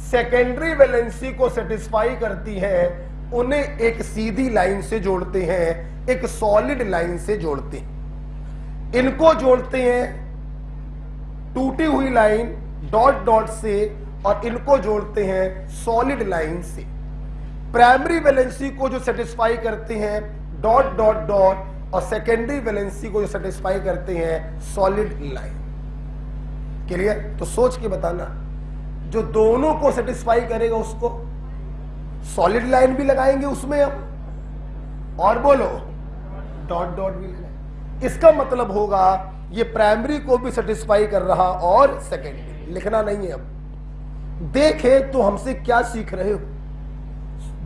सेकेंडरी वैलेंसी को सेटिस्फाई करती है उन्हें एक सीधी लाइन से जोड़ते हैं, एक सॉलिड लाइन से जोड़ते हैं। इनको जोड़ते हैं टूटी हुई लाइन डॉट डॉट से और इनको जोड़ते हैं सॉलिड लाइन से। प्राइमरी वैलेंसी को जो सेटिस्फाई करते हैं डॉट डॉट डॉट और सेकेंडरी वैलेंसी को जो सेटिस्फाई करते हैं सॉलिड लाइन। क्लियर? तो सोच के बताना, जो दोनों को सेटिस्फाई करेगा उसको सॉलिड लाइन भी लगाएंगे उसमें हम, और बोलो डॉट डॉट भी लगाएंगे। इसका मतलब होगा ये प्राइमरी को भी सेटिस्फाई कर रहा और सेकेंडरी। लिखना नहीं है। अब देखे तो हमसे क्या सीख रहे हो,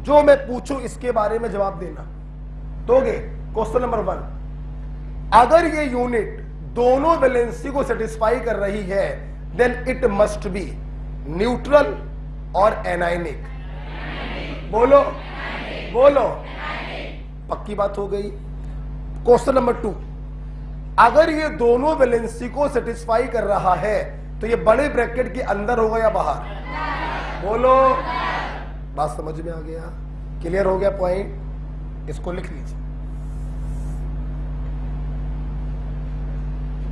जो मैं पूछूं इसके बारे में जवाब देना। दोगे? क्वेश्चन नंबर 1, अगर ये यूनिट दोनों वैलेंसी को सेटिस्फाई कर रही है then it must be neutral और एनायनिक। बोलो बोलो, पक्की बात हो गई। क्वेश्चन नंबर 2, अगर ये दोनों वैलेंसी को सेटिस्फाई कर रहा है तो ये बड़े ब्रैकेट के अंदर होगा या बाहर? बोलो। बात समझ में आ गया? क्लियर हो गया पॉइंट? इसको लिख लीजिए।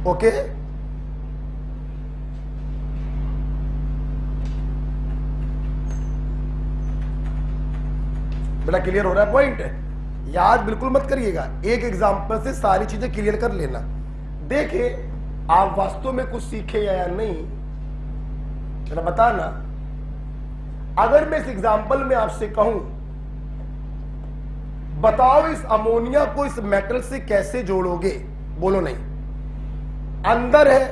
ओके, बेटा क्लियर हो रहा है पॉइंट? याद बिल्कुल मत करिएगा, एक एग्जांपल से सारी चीजें क्लियर कर लेना। देखिए आप वास्तव में कुछ सीखे या नहीं जरा बताना। अगर मैं इस एग्जांपल में आपसे कहूं बताओ इस अमोनिया को इस मेटल से कैसे जोड़ोगे, बोलो नहीं। अंदर है,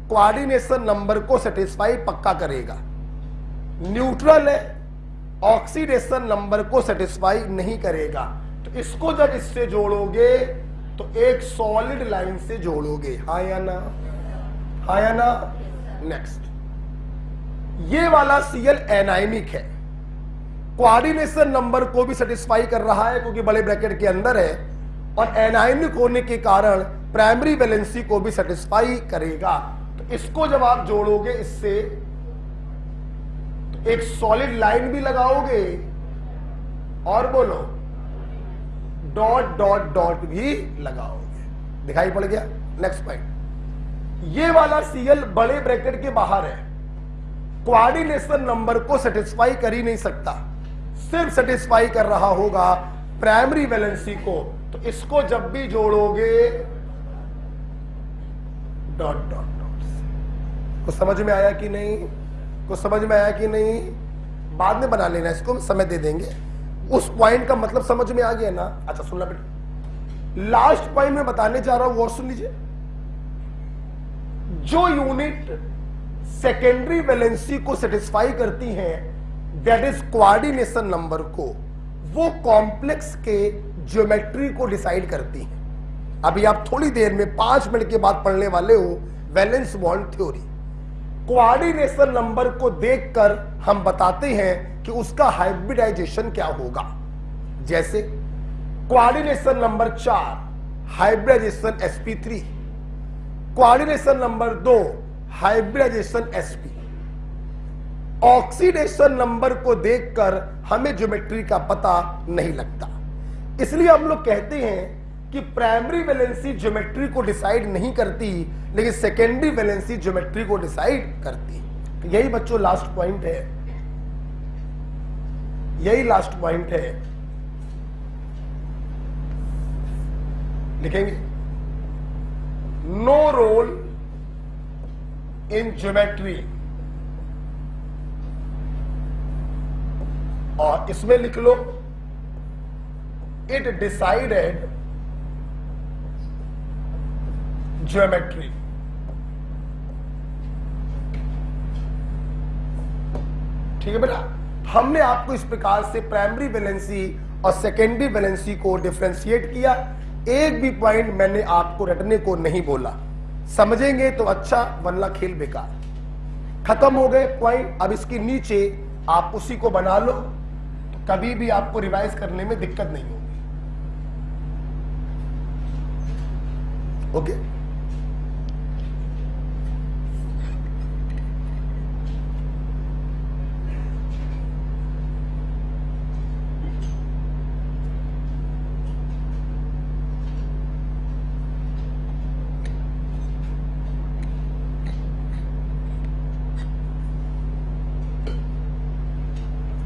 कोऑर्डिनेशन नंबर को सेटिस्फाई पक्का करेगा। न्यूट्रल है, ऑक्सीडेशन नंबर को सेटिस्फाई नहीं करेगा। तो इसको जब इससे जोड़ोगे तो एक सॉलिड लाइन से जोड़ोगे। हाँ या ना? हाँ या ना? नेक्स्ट, ये वाला Cl एनायनिक है, कोऑर्डिनेशन नंबर को भी सेटिस्फाई कर रहा है क्योंकि बड़े ब्रैकेट के अंदर है, और एनायनिक होने के कारण प्राइमरी वैलेंसी को भी सेटिस्फाई करेगा। तो इसको जब आप जोड़ोगे इससे तो एक सॉलिड लाइन भी लगाओगे और बोलो डॉट डॉट डॉट भी लगाओगे। दिखाई पड़ गया? नेक्स्ट पॉइंट, ये वाला Cl बड़े ब्रैकेट के बाहर है, कोऑर्डिनेशन नंबर को सेटिस्फाई कर ही नहीं सकता, सिर्फ सेटिस्फाई कर रहा होगा प्राइमरी वैलेंसी को। तो इसको जब भी जोड़ोगे डॉट डॉट डॉट। कुछ समझ में आया कि नहीं? कुछ समझ में आया कि नहीं? बाद में बना लेना, इसको समय दे देंगे। उस पॉइंट का मतलब समझ में आ गया ना? अच्छा सुनना बेटा, लास्ट पॉइंट में बताने जा रहा हूं वो सुन लीजिए। जो यूनिट सेकेंडरी वैलेंसी को सेटिस्फाई करती हैं दैट इज कोऑर्डिनेशन नंबर को, वो कॉम्प्लेक्स के ज्योमेट्री को डिसाइड करती हैं। अभी आप थोड़ी देर में 5 मिनट के बाद पढ़ने वाले हो valence bond theory. Coordination number को देखकर हम बताते हैं कि उसका हाइब्रिडाइजेशन क्या होगा। जैसे coordination number 4 hybridization sp3, coordination number 2 hybridization sp। Oxidation number को देखकर हमें ज्योमेट्री का पता नहीं लगता, इसलिए हम लोग कहते हैं कि प्राइमरी वैलेंसी ज्योमेट्री को डिसाइड नहीं करती लेकिन सेकेंडरी वैलेंसी ज्योमेट्री को डिसाइड करती। तो यही बच्चों लास्ट पॉइंट है, यही लास्ट पॉइंट है। लिखेंगे नो रोल इन ज्योमेट्री, और इसमें लिख लो इट डिसाइडेड ज्योमेट्री। ठीक है बेटा, हमने आपको इस प्रकार से प्राइमरी वैलेंसी और सेकेंडरी वैलेंसी को डिफरेंशिएट किया। एक भी पॉइंट मैंने आपको रटने को नहीं बोला, समझेंगे तो अच्छा वरना खेल बेकार। खत्म हो गए पॉइंट। अब इसके नीचे आप उसी को बना लो, तो कभी भी आपको रिवाइज करने में दिक्कत नहीं होगी। ओके,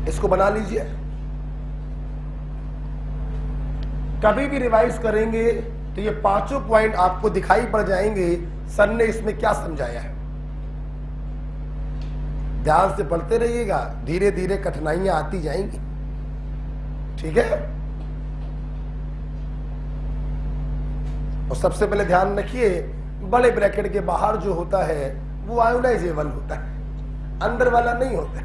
इसको बना लीजिए। कभी भी रिवाइज करेंगे तो ये 5 पॉइंट आपको दिखाई पड़ जाएंगे सर ने इसमें क्या समझाया है। ध्यान से पढ़ते रहिएगा, धीरे धीरे कठिनाइयां आती जाएंगी, ठीक है। और सबसे पहले ध्यान रखिए, बड़े ब्रैकेट के बाहर जो होता है वो आयोनाइजेबल होता है, अंदर वाला नहीं होता है।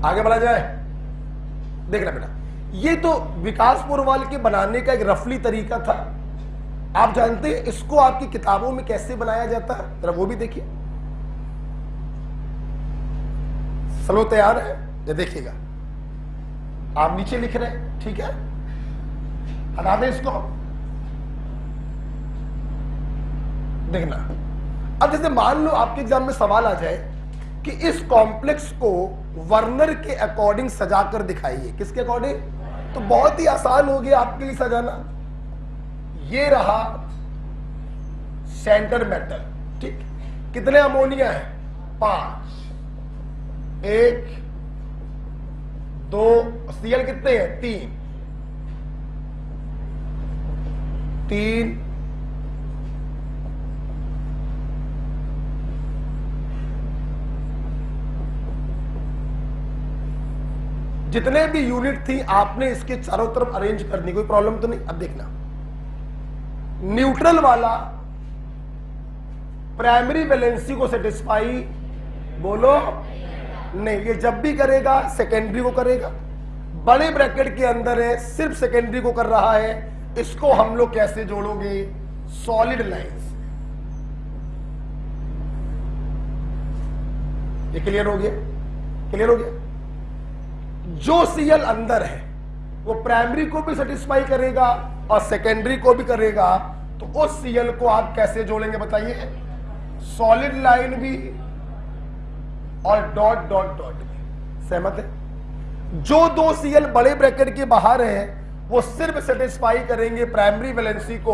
आगे बढ़ा जाए, देखना बेटा, ये तो विकास पुरवाल के बनाने का एक रफली तरीका था। आप जानते हैं इसको आपकी किताबों में कैसे बनाया जाता है, जरा वो भी देखिए। स्लो तैयार है, ये देखिएगा। आप नीचे लिख रहे हैं, ठीक है, हटा दें इसको। देखना, अब जैसे मान लो आपके एग्जाम में सवाल आ जाए कि इस कॉम्प्लेक्स को वर्नर के अकॉर्डिंग सजाकर दिखाइए। किसके अकॉर्डिंग? तो बहुत ही आसान हो गया आपके लिए सजाना। ये रहा सेंटर मेटल, ठीक। कितने अमोनिया है? 5। 1 2, सीएल कितने हैं? 3। जितने भी यूनिट थी आपने इसके चारों तरफ अरेंज कर दी, कोई प्रॉब्लम तो नहीं। अब देखना, न्यूट्रल वाला प्राइमरी वैलेंसी को सेटिस्फाई, बोलो नहीं, ये जब भी करेगा सेकेंडरी को करेगा। बड़े ब्रैकेट के अंदर है, सिर्फ सेकेंडरी को कर रहा है। इसको हम लोग कैसे जोड़ोगे? Solid lines. ये क्लियर हो गया? क्लियर हो गया। जो सीएल अंदर है वो प्राइमरी को भी सेटिस्फाई करेगा और सेकेंडरी को भी करेगा, तो उस सीएल को आप कैसे जोड़ेंगे बताइए? सॉलिड लाइन भी और डॉट डॉट डॉट भी। सहमत है? जो 2 सीएल बड़े ब्रैकेट के बाहर है वो सिर्फ सेटिस्फाई करेंगे प्राइमरी वैलेंसी को,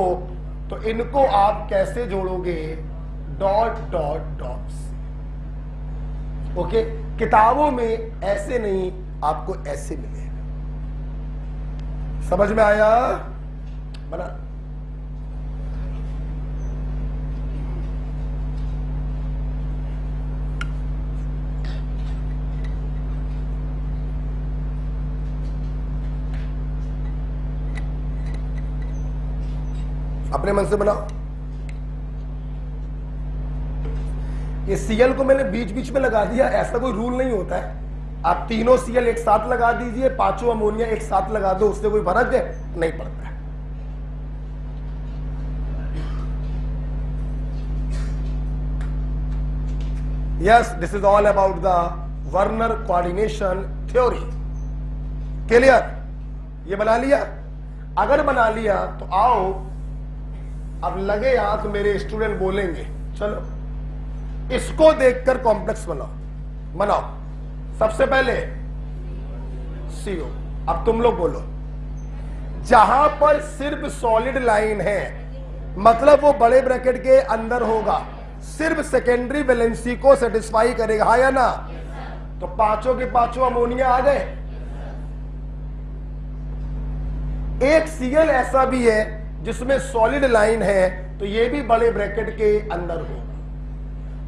तो इनको आप कैसे जोड़ोगे? डॉट डॉट डॉट से। ओके, किताबों में ऐसे नहीं, आपको ऐसे मिलेगा। समझ में आया? बना। अपने मन से बनाओ। ये सीएल को मैंने बीच बीच में लगा दिया, ऐसा कोई रूल नहीं होता है। आप तीनों सीएल एक साथ लगा दीजिए, 5 अमोनिया एक साथ लगा दो, उससे कोई फर्क है? नहीं पड़ता है। Yes, this is all about the Werner coordination theory. Clear? ये बना लिया? अगर बना लिया तो आओ, अब लगे हाथ मेरे स्टूडेंट बोलेंगे, चलो इसको देखकर कॉम्प्लेक्स बनाओ। बनाओ। सबसे पहले CO। अब तुम लोग बोलो, जहां पर सिर्फ सॉलिड लाइन है मतलब वो बड़े ब्रैकेट के अंदर होगा, सिर्फ सेकेंडरी वैलेंसी को सेटिस्फाई करेगा, हाँ या ना? तो 5 के 5 अमोनिया आ गए। एक सीएल ऐसा भी है जिसमें सॉलिड लाइन है, तो ये भी बड़े ब्रैकेट के अंदर होगा,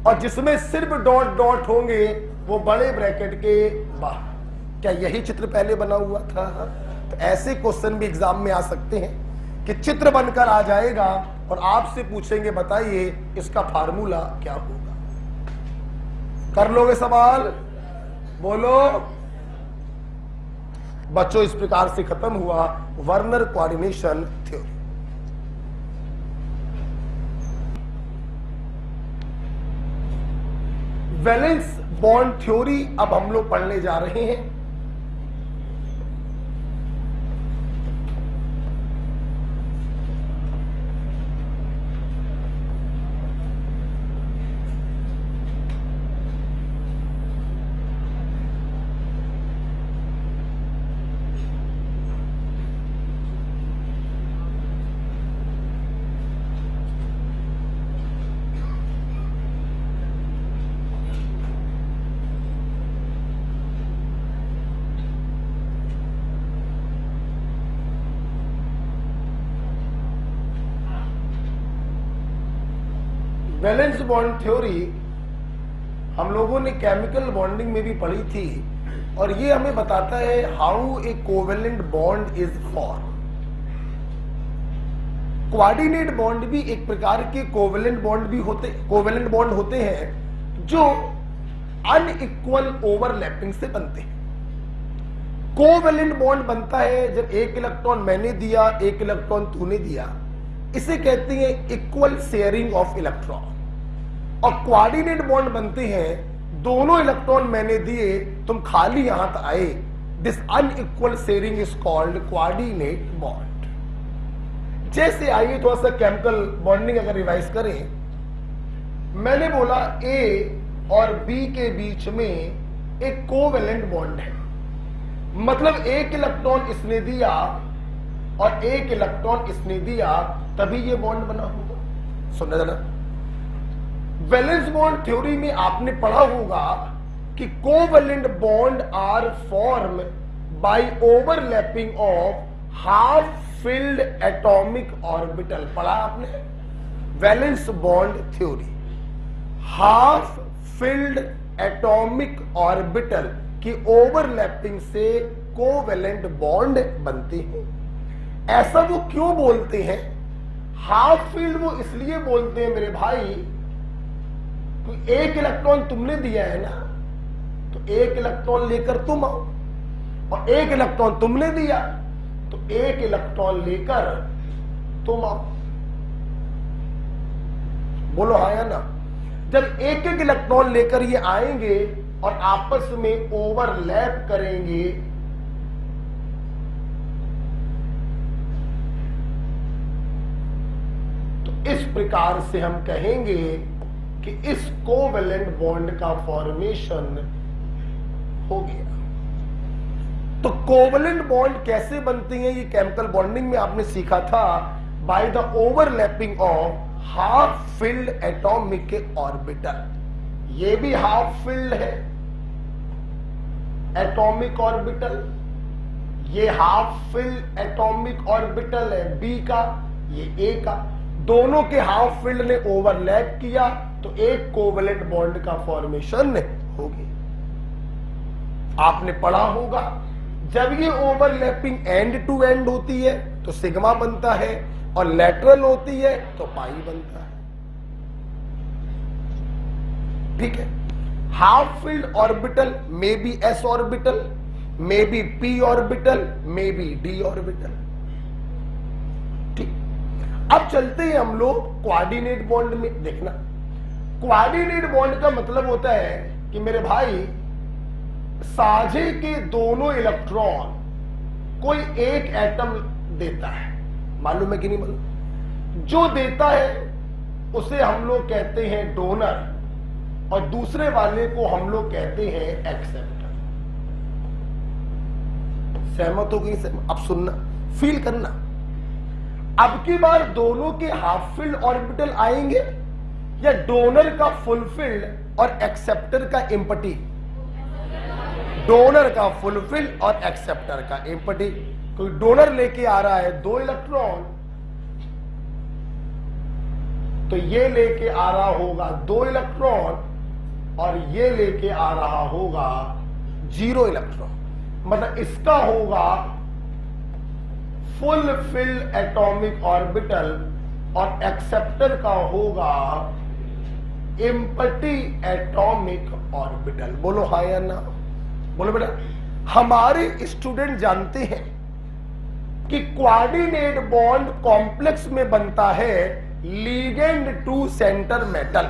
और जिसमें सिर्फ डॉट डॉट होंगे वो बड़े ब्रैकेट के बाहर। क्या यही चित्र पहले बना हुआ था? तो ऐसे क्वेश्चन भी एग्जाम में आ सकते हैं कि चित्र बनकर आ जाएगा और आपसे पूछेंगे बताइए इसका फार्मूला क्या होगा। कर लोगे सवाल? बोलो। बच्चों, इस प्रकार से खत्म हुआ Werner coordination theory. Valence bond theory अब हम लोग पढ़ने जा रहे हैं। वैलेंस बॉन्ड थ्योरी हम लोगों ने केमिकल बॉन्डिंग में भी पढ़ी थी और ये हमें बताता है how a covalent bond is form. Coordinate bond भी एक प्रकार के कोवेलेंट बॉन्ड होते हैं जो अनइक्वल ओवरलैपिंग से बनते हैं। कोवेलेंट बॉन्ड बनता है जब एक इलेक्ट्रॉन मैंने दिया, एक इलेक्ट्रॉन तूने दिया, इसे कहते हैं इक्वल शेयरिंग ऑफ इलेक्ट्रॉन। और कोऑर्डिनेट बॉन्ड बनते हैं दोनों इलेक्ट्रॉन मैंने दिए, तुम खाली यहां तक आए। This unequal sharing is called coordinate bond. जैसे आइए थोड़ा सा केमिकल बॉन्डिंग अगर रिवाइज करें, मैंने बोला ए और बी के बीच में एक कोवेलेंट बॉन्ड है, मतलब एक इलेक्ट्रॉन इसने दिया और एक इलेक्ट्रॉन इसने दिया, तभी ये बॉन्ड बना होगा। सुनना जरा, वैलेंस बॉन्ड थ्योरी में आपने पढ़ा होगा कि covalent bond are form by overlapping of half filled atomic orbital. पढ़ा आपने valence bond theory, half filled atomic orbital की ओवरलैपिंग से कोवेलेंट बॉन्ड बनते हैं। ऐसा वो क्यों बोलते हैं? हाफ फील्ड वो इसलिए बोलते हैं मेरे भाई, तो एक इलेक्ट्रॉन तुमने दिया है ना, तो एक इलेक्ट्रॉन लेकर तुम आओ, और एक इलेक्ट्रॉन तुमने दिया तो एक इलेक्ट्रॉन लेकर तुम आओ। बोलो हाँ या ना? जब एक एक इलेक्ट्रॉन लेकर ये आएंगे और आपस में ओवरलैप करेंगे, तो इस प्रकार से हम कहेंगे कि इस कोवेलेंट बॉन्ड का फॉर्मेशन हो गया। तो कोवेलेंट बॉन्ड कैसे बनते हैं ये केमिकल बॉन्डिंग में आपने सीखा था, by the overlapping of half filled atomic orbital. ये भी हाफ फिल्ड है एटॉमिक ऑर्बिटल, ये हाफ फिल्ड एटॉमिक ऑर्बिटल है बी का, ये ए का। दोनों के हाफ फील्ड ने ओवरलैप किया तो एक कोवेलेंट बॉन्ड का फॉर्मेशन हो गया। आपने पढ़ा होगा जब ये ओवरलैपिंग एंड टू एंड होती है तो सिग्मा बनता है, और लैटरल होती है तो पाई बनता है। ठीक है, half filled orbital may be S orbital, may be P orbital, may be D orbital. ठीक, अब चलते हैं हम लोग कोऑर्डिनेट बॉन्ड में। देखना, कोऑर्डिनेट बॉन्ड का मतलब होता है कि मेरे भाई साझे के दोनों इलेक्ट्रॉन कोई एक एटम देता है, मालूम है कि नहीं मालूम? जो देता है उसे हम लोग कहते हैं डोनर, और दूसरे वाले को हम लोग कहते हैं एक्सेप्टर। सहमत हो गई? सहमत? अब सुनना, फील करना। अब की बार दोनों के हाफ फील्ड ऑर्बिटल आएंगे या डोनर का फुल फील्ड और एक्सेप्टर का एम्प्टी? डोनर का फुल फील्ड और एक्सेप्टर का एम्प्टी। कोई डोनर लेके आ रहा है 2 इलेक्ट्रॉन, तो ये लेके आ रहा होगा 2 इलेक्ट्रॉन और ये लेके आ रहा होगा 0 इलेक्ट्रॉन। मतलब इसका होगा फुल फिल्ड एटॉमिक ऑर्बिटल और एक्सेप्टर का होगा एम्प्टी एटॉमिक ऑर्बिटल। बोलो हाँ या ना? बोलो बेटा। हमारे स्टूडेंट जानते हैं कि कोऑर्डिनेट बॉन्ड कॉम्प्लेक्स में बनता है लीगेंड टू सेंटर मेटल।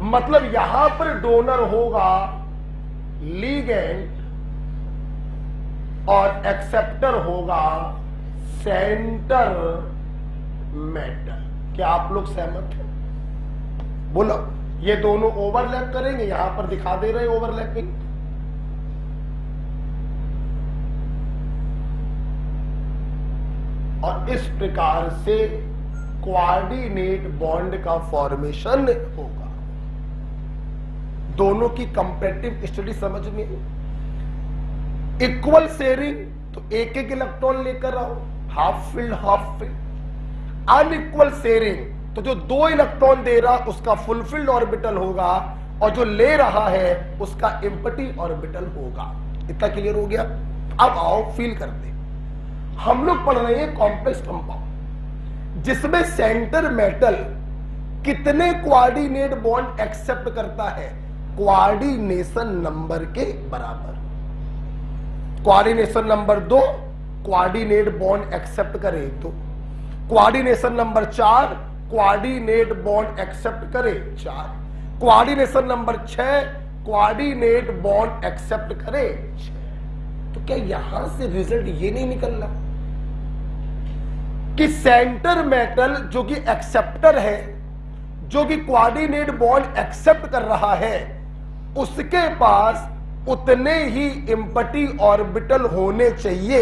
मतलब यहां पर डोनर होगा लीगेंड और एक्सेप्टर होगा सेंटर मेटल। क्या आप लोग सहमत हैं? बोलो। ये दोनों ओवरलैप करेंगे, यहां पर दिखा दे रहे ओवरलैपिंग। और इस प्रकार से कोऑर्डिनेट बॉन्ड का फॉर्मेशन होगा। दोनों की कंपैरेटिव स्टडी समझ में? इक्वल शेयरिंग तो एक एक इलेक्ट्रॉन लेकर आओ, half field half field. Unequal sharing तो जो 2 इलेक्ट्रॉन दे रहा उसका फुलफिल्ड ऑर्बिटल होगा और जो ले रहा है उसका एम्प्टी ऑर्बिटल होगा। इतना क्लियर हो गया? अब आओ फील करते। हम लोग पढ़ रहे हैं कॉम्प्लेक्स कंपाउंड जिसमें सेंटर मेटल कितने कोऑर्डिनेट बॉन्ड एक्सेप्ट करता है? कोऑर्डिनेशन नंबर के बराबर। Coordination number 2 coordinate bond accept करे तो, coordination number 4 coordinate bond accept करे 4, coordination number 6 coordinate bond accept करे 6। तो क्या यहां से रिजल्ट ये नहीं निकल रहा कि सेंटर मेटल जो कि एक्सेप्टर है, जो कि कोऑर्डिनेट बॉन्ड एक्सेप्ट कर रहा है, उसके पास उतने ही एम्प्टी ऑर्बिटल होने चाहिए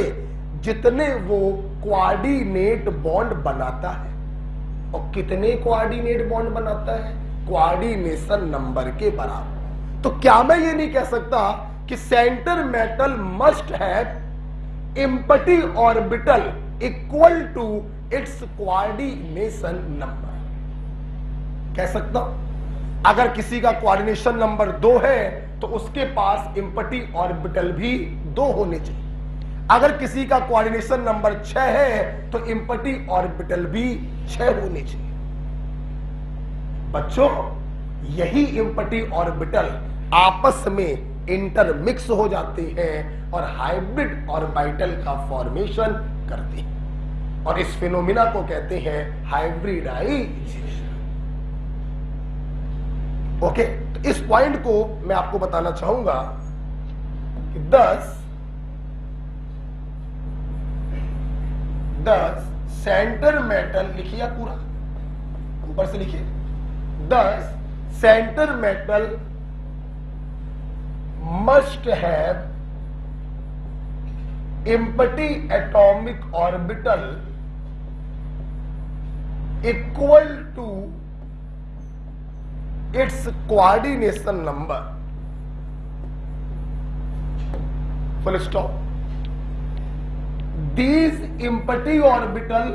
जितने वो कोऑर्डिनेट बॉन्ड बनाता है। और कितने कोऑर्डिनेट बॉन्ड बनाता है? कोऑर्डिनेशन नंबर के बराबर। तो क्या मैं ये नहीं कह सकता कि centre metal must have empty orbital equal to its coordination number? कह सकता हूं। अगर किसी का कोऑर्डिनेशन नंबर 2 है तो उसके पास एम्प्टी ऑर्बिटल भी 2 होने चाहिए। अगर किसी का कोऑर्डिनेशन नंबर 6 है तो एम्प्टी ऑर्बिटल भी 6 होने चाहिए। बच्चों, यही एम्प्टी ऑर्बिटल आपस में इंटरमिक्स हो जाते हैं और हाइब्रिड ऑर्बिटल का फॉर्मेशन करते हैं, और इस फिनोमिना को कहते हैं हाइब्रिडाइजेशन। ओके, तो इस पॉइंट को मैं आपको बताना चाहूंगा कि 10 सेंटर मेटल लिखिए, पूरा ऊपर से लिखिए। 10 centre metal must have empty atomic orbital equal to its coordination number, full stop. These empty orbital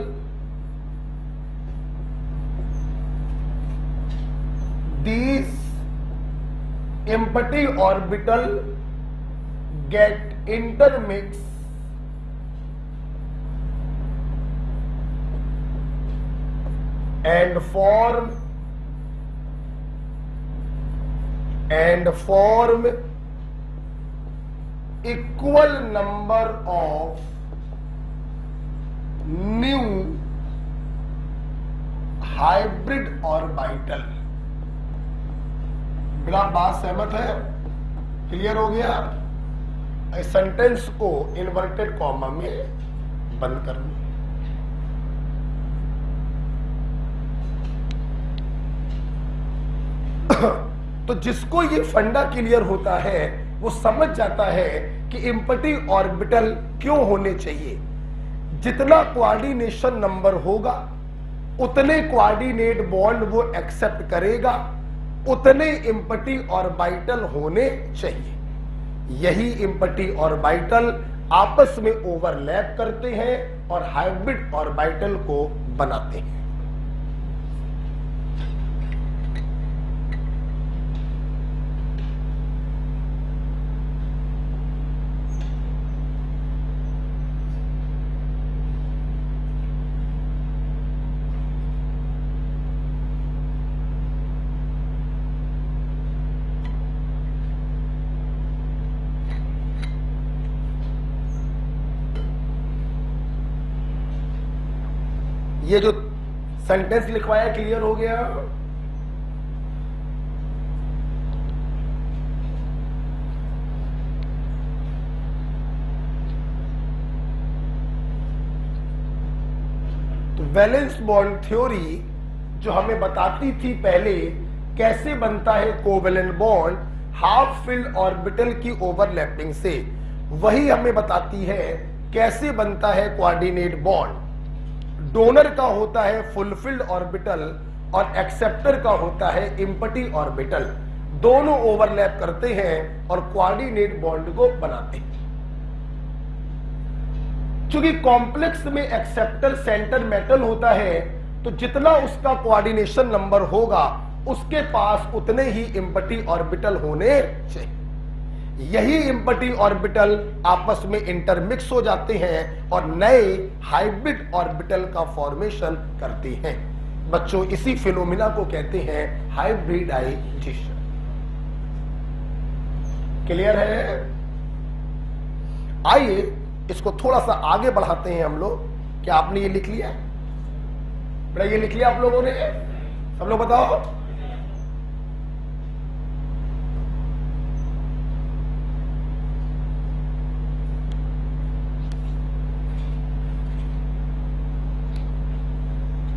get intermixed and form equal number of new hybrid orbital. बिना बात सहमत है? क्लियर हो गया? इस सेंटेंस को इन्वर्टेड कॉमा में बंद कर लो। तो जिसको ये फंडा क्लियर होता है वो समझ जाता है कि एम्प्टी ऑर्बिटल क्यों होने चाहिए। जितना कोऑर्डिनेशन नंबर होगा उतने कोऑर्डिनेट बॉन्ड वो एक्सेप्ट करेगा, उतने एम्प्टी ऑर्बिटल होने चाहिए। यही एम्प्टी ऑर्बिटल आपस में ओवरलैप करते हैं और हाइब्रिड ऑर्बिटल को बनाते हैं। ये जो सेंटेंस लिखवाया क्लियर हो गया? तो वैलेंस बॉन्ड थ्योरी जो हमें बताती थी पहले कैसे बनता है covalent bond half filled orbital की ओवरलैपिंग से, वही हमें बताती है कैसे बनता है कोऑर्डिनेट बॉन्ड। डोनर का होता है फुलफिल्ड ऑर्बिटल और एक्सेप्टर का होता है एम्प्टी ऑर्बिटल। दोनों ओवरलैप करते हैं और कोऑर्डिनेट बॉन्ड को बनाते हैं। चूंकि कॉम्प्लेक्स में एक्सेप्टर सेंटर मेटल होता है तो जितना उसका कोऑर्डिनेशन नंबर होगा उसके पास उतने ही इम्पटी ऑर्बिटल होने चाहिए। यही इम्पटी ऑर्बिटल आपस में इंटरमिक्स हो जाते हैं और नए हाइब्रिड ऑर्बिटल का फॉर्मेशन करते हैं। बच्चों, इसी फिनोमिना को कहते हैं हाइब्रिडाइजेशन। क्लियर है? आइए इसको थोड़ा सा आगे बढ़ाते हैं हम लोग। क्या आपने ये लिख लिया? बेटा ये लिख लिया आप लोगों ने? सब लोग बताओ।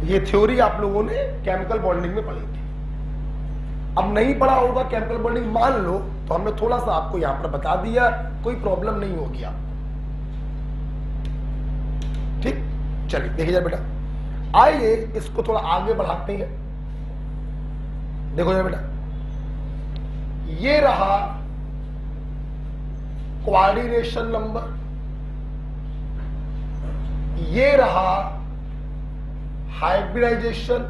ये थ्योरी आप लोगों ने केमिकल बॉन्डिंग में पढ़ी थी। अब नहीं पढ़ा होगा केमिकल बॉन्डिंग मान लो, तो हमने थोड़ा सा आपको यहां पर बता दिया, कोई प्रॉब्लम नहीं होगी आप। ठीक, चलिए देखिए बेटा, आइए इसको थोड़ा आगे बढ़ाते हैं। देखो बेटा, ये रहा कोऑर्डिनेशन नंबर, ये रहा हाइब्रिडाइजेशन,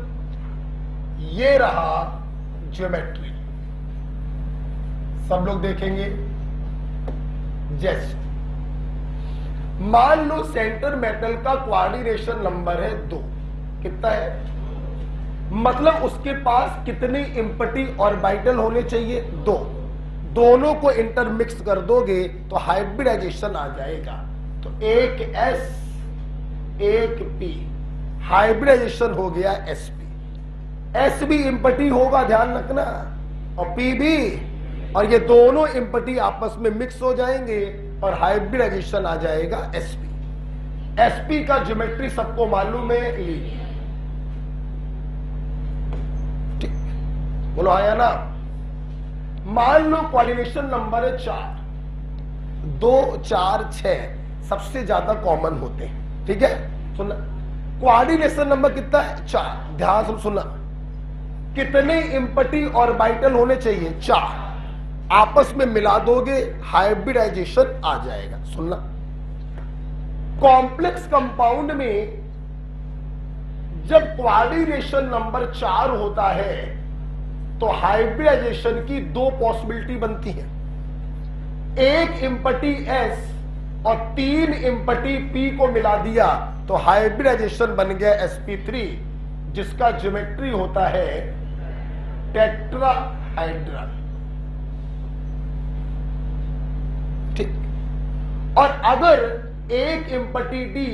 ये रहा ज्योमेट्री। सब लोग देखेंगे। जैसे मान लो सेंटर मेटल का कोऑर्डिनेशन नंबर है 2। कितना है? मतलब उसके पास कितनी इम्पटी ऑर्बिटल होने चाहिए? 2। दोनों को इंटरमिक्स कर दोगे तो हाइब्रिडाइजेशन आ जाएगा। तो एक S एक P, हाइब्रिडाइजेशन हो गया sp। s भी इम्पटी होगा, ध्यान रखना, और p भी, और ये दोनों इम्पटी आपस में मिक्स हो जाएंगे और हाइब्रिडाइजेशन आ जाएगा sp। sp का ज्योमेट्री सबको मालूम है, लीजिए। ठीक, बोलो आया ना? मान लो कोऑर्डिनेशन नंबर है 4, 2 4 6 सबसे ज्यादा कॉमन होते हैं। ठीक है, सुनना, कोऑर्डिनेशन नंबर कितना है? 4। ध्यान से सुनना, कितने इम्पटी ऑर्बिटल होने चाहिए? 4। आपस में मिला दोगे हाइब्रिडाइजेशन आ जाएगा। सुनना, कॉम्प्लेक्स कंपाउंड में जब कोऑर्डिनेशन नंबर 4 होता है तो हाइब्रिडाइजेशन की 2 पॉसिबिलिटी बनती है। एक इम्पटी S और 3 इम्पटी P को मिला दिया तो हाइब्रिडाइजेशन बन गया sp3, जिसका ज्योमेट्री होता है टेट्राहेड्रल। ठीक, और अगर एक इम्पटी D,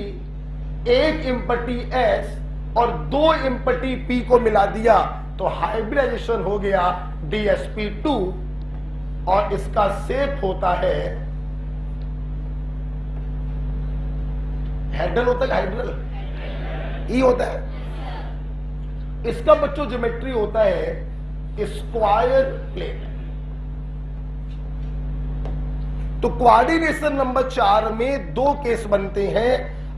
एक इम्पटी S और 2 इम्पटी P को मिला दिया तो हाइब्रिडाइजेशन हो गया dsp2, और इसका शेप होता है हेड्रल। होता है हाइड्रल, ई होता है। इसका बच्चों ज्योमेट्री होता है स्क्वायर प्लेट। तो कोऑर्डिनेशन नंबर 4 में 2 केस बनते हैं।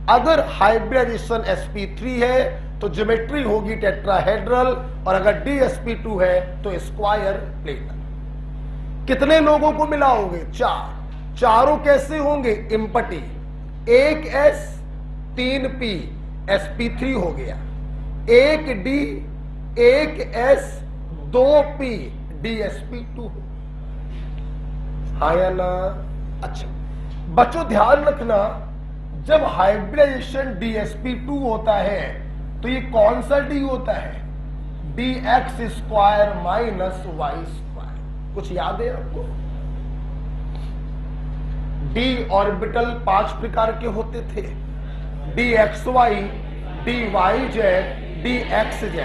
अगर हाइब्रिडाइजेशन sp3 है तो ज्योमेट्री होगी टेट्राहेड्रल, और अगर dsp2 है तो स्क्वायर प्लेट। कितने लोगों को मिलाओगे? 4। चारों कैसे होंगे? इम्पटी, एक S 3 P, sp3 हो गया। एक D एक S 2 P, dsp2। हाँ या ना? अच्छा बच्चों ध्यान रखना, जब हाइब्रिडाइजेशन dsp2 होता है तो ये कौन सा D होता है? dx square minus y square. कुछ याद है आपको? D ऑर्बिटल 5 प्रकार के होते थे, dxy, dyz, dxz,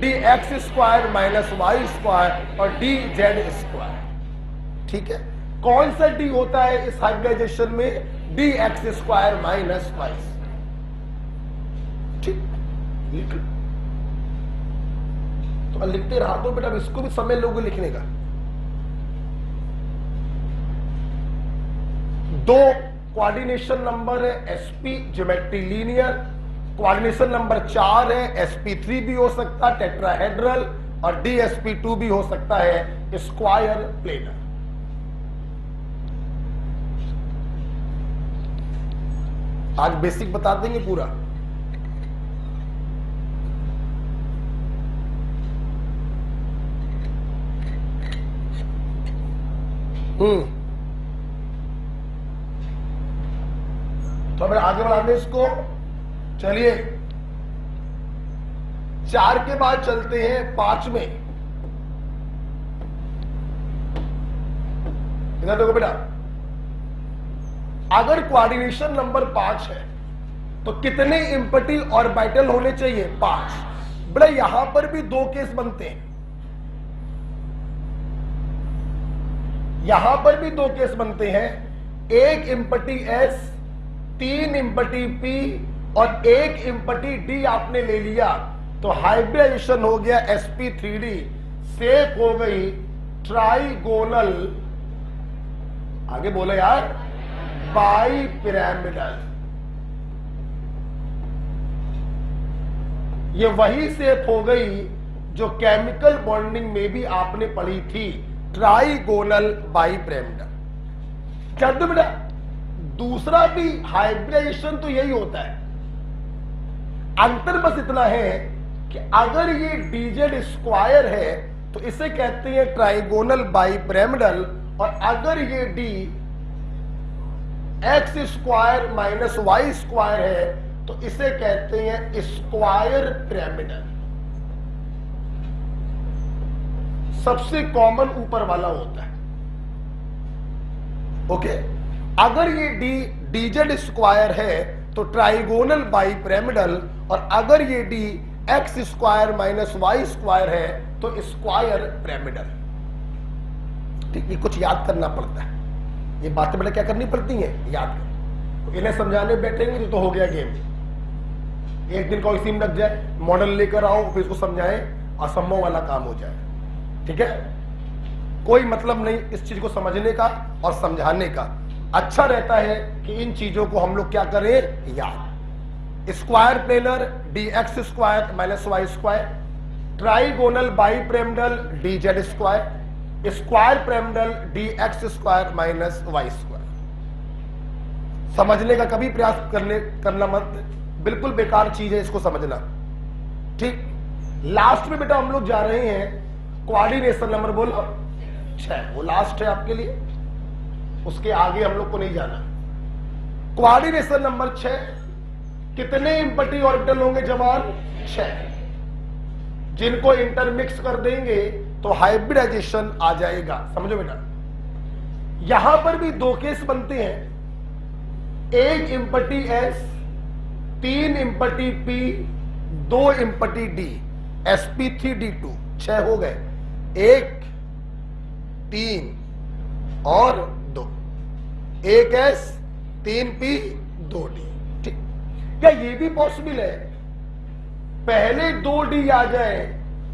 dx square minus y square और dz स्क्वायर। ठीक है, कौन सा D होता है इस हाइब्रिडाइजेशन में? dx square minus y। ठीक, लिख तो लिखते रहा तो बेटा, इसको भी समय लोगे लिखने का। 2 कोऑर्डिनेशन नंबर है sp, geometry linear. Coordination number 4 है sp3 भी हो सकता है टेट्राहेड्रल, और dsp2 भी हो सकता है स्क्वायर प्लेनर। आज बेसिक बता देंगे पूरा। तो हमें आगे बढ़ाने इसको। चलिए 4 के बाद चलते हैं 5 में। इधर देखो बेटा, अगर कोऑर्डिनेशन नंबर 5 है तो कितने इम्पटी ऑर्बिटल होने चाहिए? 5। बेटा यहां पर भी 2 केस बनते हैं, यहां पर भी 2 केस बनते हैं। एक इम्पटी एस, 3 इम्पटी पी और 1 इम्पटी डी आपने ले लिया तो हाइब्रिडाइजेशन हो गया sp3d, शेप हो गई ट्राइगोनल, आगे बोलो यार, बाई पिरामिडल। ये वही शेप हो गई जो केमिकल बॉन्डिंग में भी आपने पढ़ी थी, ट्राइगोनल बाई पिरामिडल। क्या तो बेटा दूसरा भी हाइब्रिडाइजेशन तो यही होता है, अंतर बस इतना है कि अगर ये dz स्क्वायर है तो इसे कहते हैं ट्राइगोनल बाई पिरामिडल, और अगर ये d x square minus y square है तो इसे कहते हैं स्क्वायर पिरामिडल। सबसे कॉमन ऊपर वाला होता है। ओके, अगर ये dz स्क्वायर है तो ट्राइगोनल बाई पिरामिडल, और अगर ये d x square minus y square है तो स्क्वायर पिरामिडल। ठीक, ये कुछ याद करना पड़ता है, ये बातें बेटा क्या करनी पड़ती हैं, याद करो। इन्हें समझाने बैठेंगे तो हो गया गेम। एक दिन कोई सीम लग जाए, मॉडल लेकर आओ, फिर इसको समझाएं, असंभव वाला काम हो जाए। ठीक है, कोई मतलब नहीं इस चीज को समझने का और समझाने का। अच्छा रहता है कि इन चीजों को हम लोग क्या करें, याद। Square planar dx square minus y square, trigonal bipyramidal dz square, square pyramidal dx square minus y square. समझने का कभी प्रयास करना मत, बिल्कुल बेकार चीज है इसको समझना। ठीक, लास्ट में बेटा हम लोग जा रहे हैं कोऑर्डिनेशन नंबर, बोलो 6, वो लास्ट है आपके लिए, उसके आगे हम लोग को नहीं जाना। कोऑर्डिनेशन नंबर 6, कितने इम्पटी ऑर्बिटल होंगे जवान? 6, जिनको इंटरमिक्स कर देंगे तो हाइब्रिडाइजेशन आ जाएगा। समझो बेटा, यहां पर भी 2 केस बनते हैं, 1 empty S, 3 empty P, 2 empty D, sp3d2, 6 हो गए, 1 3 और 2, 1 एस 3 पी 2 डी। ठीक, क्या ये भी पॉसिबल है पहले 2 डी आ जाए,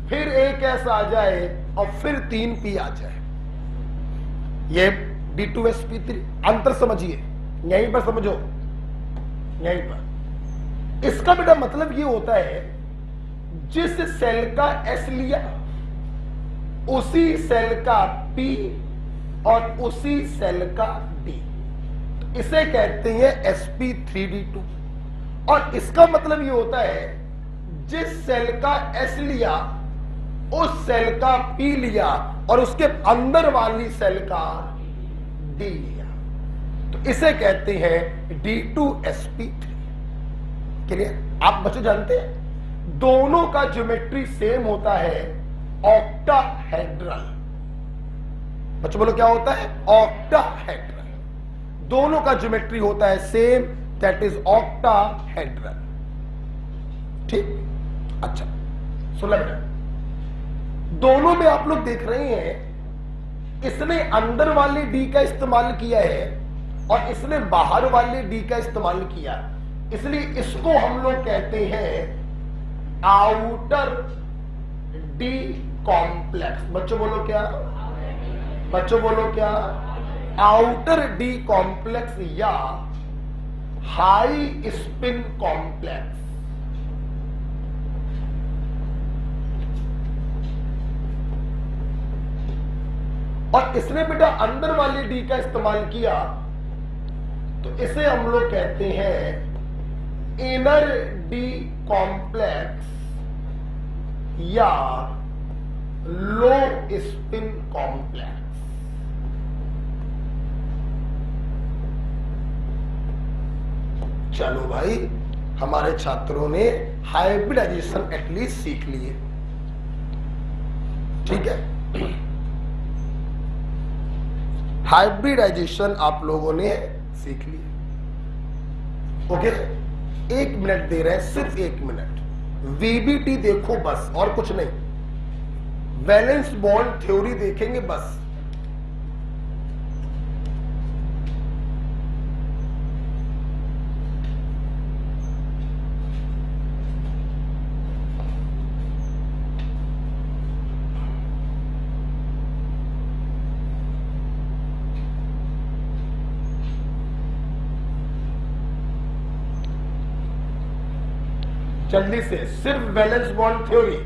फिर 1 एस आ जाए और फिर 3 पी आ जाए? ये d2sp3, अंतर समझिए, यहीं पर समझो, यहीं पर। इसका बेटा मतलब ये होता है जिस सेल का S लिया उसी सेल का P और उसी सेल का D, तो इसे कहते हैं sp3d2। और इसका मतलब ये होता है जिस सेल का S लिया उस सेल का P लिया और उसके अंदर वाली सेल का D लिया, तो इसे कहते हैं d2sp3। क्लियर? आप बच्चों जानते हैं दोनों का ज्योमेट्री सेम होता है, ऑक्टाहेड्रल। बच्चों बोलो क्या होता है? ऑक्टाहेड्रल। दोनों का ज्योमेट्री होता है सेम, दैट इज ऑक्टाहेड्रल। ठीक, अच्छा सुन बेटा, दोनों में आप लोग देख रहे हैं इसने अंदर वाले डी का इस्तेमाल किया है और इसने बाहर वाले डी का इस्तेमाल किया, इसलिए इसको हम लोग कहते हैं आउटर डी कॉम्प्लेक्स। बच्चों बोलो क्या? बच्चों बोलो क्या? आउटर डी कॉम्प्लेक्स या हाई स्पिन कॉम्प्लेक्स। और इसने बेटा अंदर वाले डी का इस्तेमाल किया तो इसे हम लोग कहते हैं इनर डी कॉम्प्लेक्स या लो स्पिन कॉम्प्लेक्स। चलो भाई, हमारे छात्रों ने हाइब्रिडाइजेशन एटलीस्ट सीख लिए। ठीक है, हाइब्रिडाइजेशन आप लोगों ने सीख लिया। ओके, 1 मिनट दे रहे हैं, सिर्फ 1 मिनट। वीबीटी देखो बस, और कुछ नहीं। वैलेंस बॉन्ड थ्योरी देखेंगे बस। जल्दी से, सिर्फ वैलेंस बॉन्ड थ्योरी।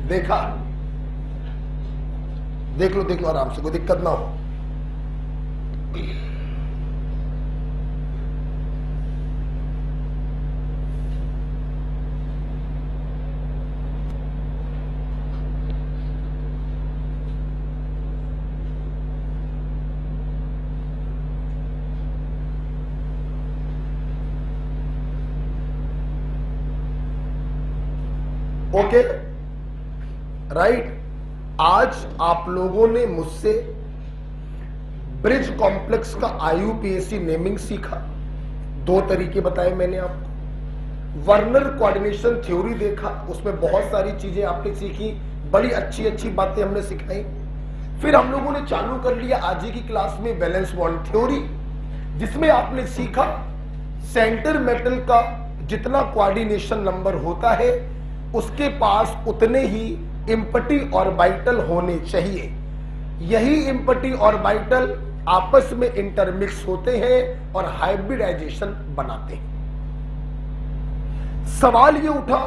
देखा, देख लो आराम से, कोई दिक्कत ना हो। Okay, right. आज आप लोगों ने मुझसे ब्रिज कॉम्प्लेक्स का आईयूपीएसी नेमिंग सीखा। 2 तरीके बताए मैंने आपको। वर्नर कोऑर्डिनेशन थ्योरी देखा, उसमें बहुत सारी चीजें आपने सीखी, बड़ी अच्छी अच्छी बातें हमने सिखाई। फिर हम लोगों ने चालू कर लिया आज ही की क्लास में वैलेंस बॉन्ड थ्योरी, जिसमें आपने सीखा सेंटर मेटल का जितना कोऑर्डिनेशन नंबर होता है उसके पास उतने ही इम्पटी ऑर्बिटल होने चाहिए। यही इम्पटी ऑर्बिटल आपस में इंटरमिक्स होते हैं और हाइब्रिडाइजेशन बनाते हैं। सवाल ये उठा,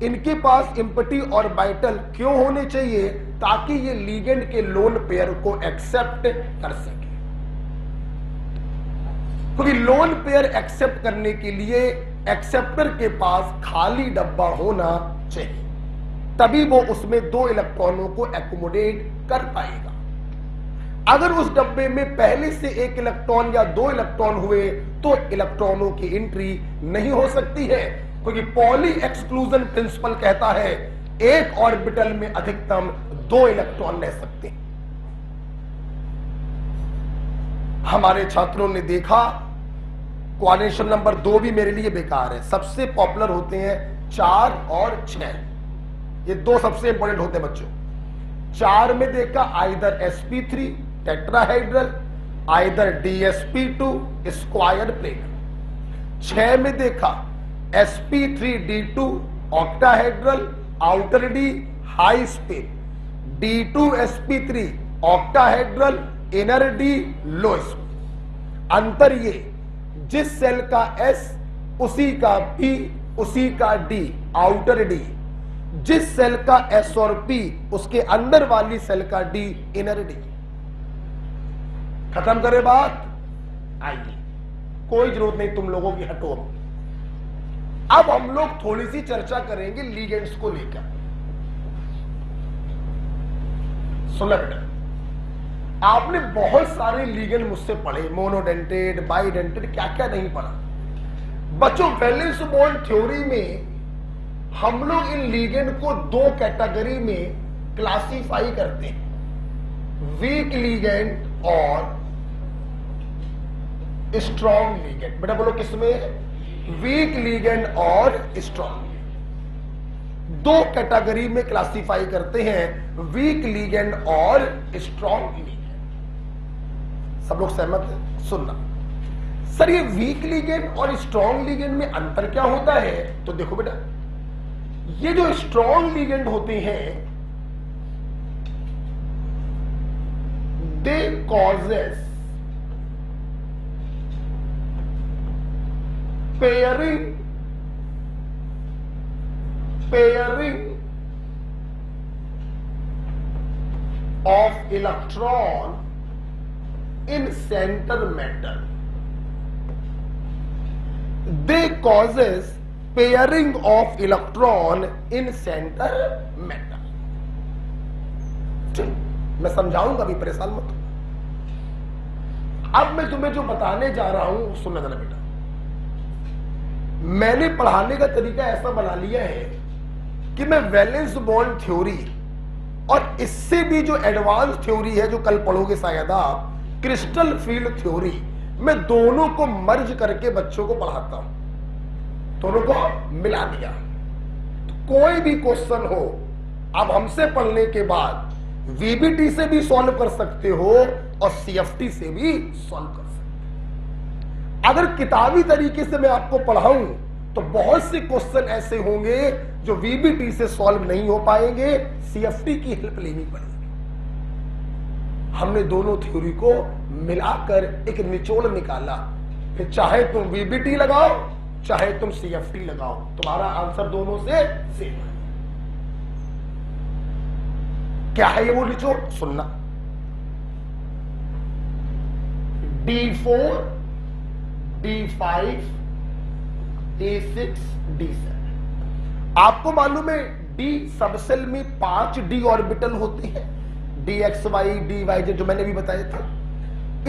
इनके पास इम्पटी ऑर्बिटल क्यों होने चाहिए? ताकि ये लिगेंड के लोन पेयर को एक्सेप्ट कर सके। क्योंकि लोन पेयर एक्सेप्ट करने के लिए एक्सेप्टर के पास खाली डब्बा होना चाहिए, तभी वो उसमें 2 इलेक्ट्रॉनों को एकोमोडेट कर पाएगा। अगर उस डब्बे में पहले से 1 इलेक्ट्रॉन या 2 इलेक्ट्रॉन हुए तो इलेक्ट्रॉनों की एंट्री नहीं हो सकती है, क्योंकि पॉली एक्सक्लूजन प्रिंसिपल कहता है एक ऑर्बिटल में अधिकतम 2 इलेक्ट्रॉन रह सकते हैं। हमारे छात्रों ने देखा कोऑर्डिनेशन नंबर 2 भी मेरे लिए बेकार है। सबसे पॉपुलर होते हैं 4 और 6, ये 2 सबसे इंपॉर्टेंट होते हैं बच्चों। 4 में देखा either sp3 tetrahedral, either dsp2 square plane. 6 में देखा sp3d2 octahedral, outer d high spin, d2sp3 octahedral, inner d low spin. अंतर ये, जिस सेल का s उसी का p उसी का d आउटर डी, जिस सेल का s और p उसके अंदर वाली सेल का d इनर डी। खत्म करे बात? आइए, कोई जरूरत नहीं तुम लोगों की, हटो। अब हम लोग थोड़ी सी चर्चा करेंगे लिगेंड्स को लेकर। सुना बेटा, आपने बहुत सारे लिगेंड मुझसे पढ़े, मोनोडेंटेड, बाइडेंटेड, क्या क्या नहीं पढ़ा। बच्चों, वैलेंस बॉन्ड थ्योरी में हम लोग इन लिगेंड को 2 कैटेगरी में क्लासिफाई करते हैं, वीक लिगेंड और स्ट्रॉन्ग लिगेंड। बेटा बोलो किसमें? वीक लिगेंड और स्ट्रॉन्ग। 2 कैटेगरी में क्लासिफाई करते हैं, वीक लिगेंड और स्ट्रॉन्ग लिगेंड। सब लोग सहमत हैं? सुनना, सर ये वीक लिगेंड और स्ट्रॉन्ग लिगेंड में अंतर क्या होता है? तो देखो बेटा, ये जो स्ट्रॉन्ग लिगेंड होते हैं they causes pairing of electron in center metal. They causes pairing of electron in center metal. ठीक, मैं समझाऊंगा, अभी परेशान मत हो। अब मैं तुम्हें जो बताने जा रहा हूं सुनना जरा बेटा। मैंने पढ़ाने का तरीका ऐसा बना लिया है कि मैं वैलेंस बॉन्ड थ्योरी और इससे भी जो एडवांस थ्योरी है जो कल पढ़ोगे शायद आप, क्रिस्टल फील्ड थ्योरी, मैं दोनों को मर्ज करके बच्चों को पढ़ाता हूं, दोनों को मिला दिया। तो कोई भी क्वेश्चन हो आप हमसे पढ़ने के बाद वीबीटी से भी सॉल्व कर सकते हो और सीएफटी से भी सॉल्व कर सकते हो। अगर किताबी तरीके से मैं आपको पढ़ाऊं तो बहुत से क्वेश्चन ऐसे होंगे जो वीबीटी से सॉल्व नहीं हो पाएंगे, सीएफटी की हेल्प लेनी पड़ेगी। हमने दोनों थ्योरी को मिलाकर एक निचोड़ निकाला, फिर चाहे तुम वीबीटी लगाओ चाहे तुम सीएफटी लगाओ, तुम्हारा आंसर दोनों से सेम है। क्या है ये वो निचोड़? सुनना। D4, D5, D6, D7। आपको मालूम है डी सबसेल में 5 डी ऑर्बिटल होते हैं, DXY, DYZ जो मैंने भी बताया था।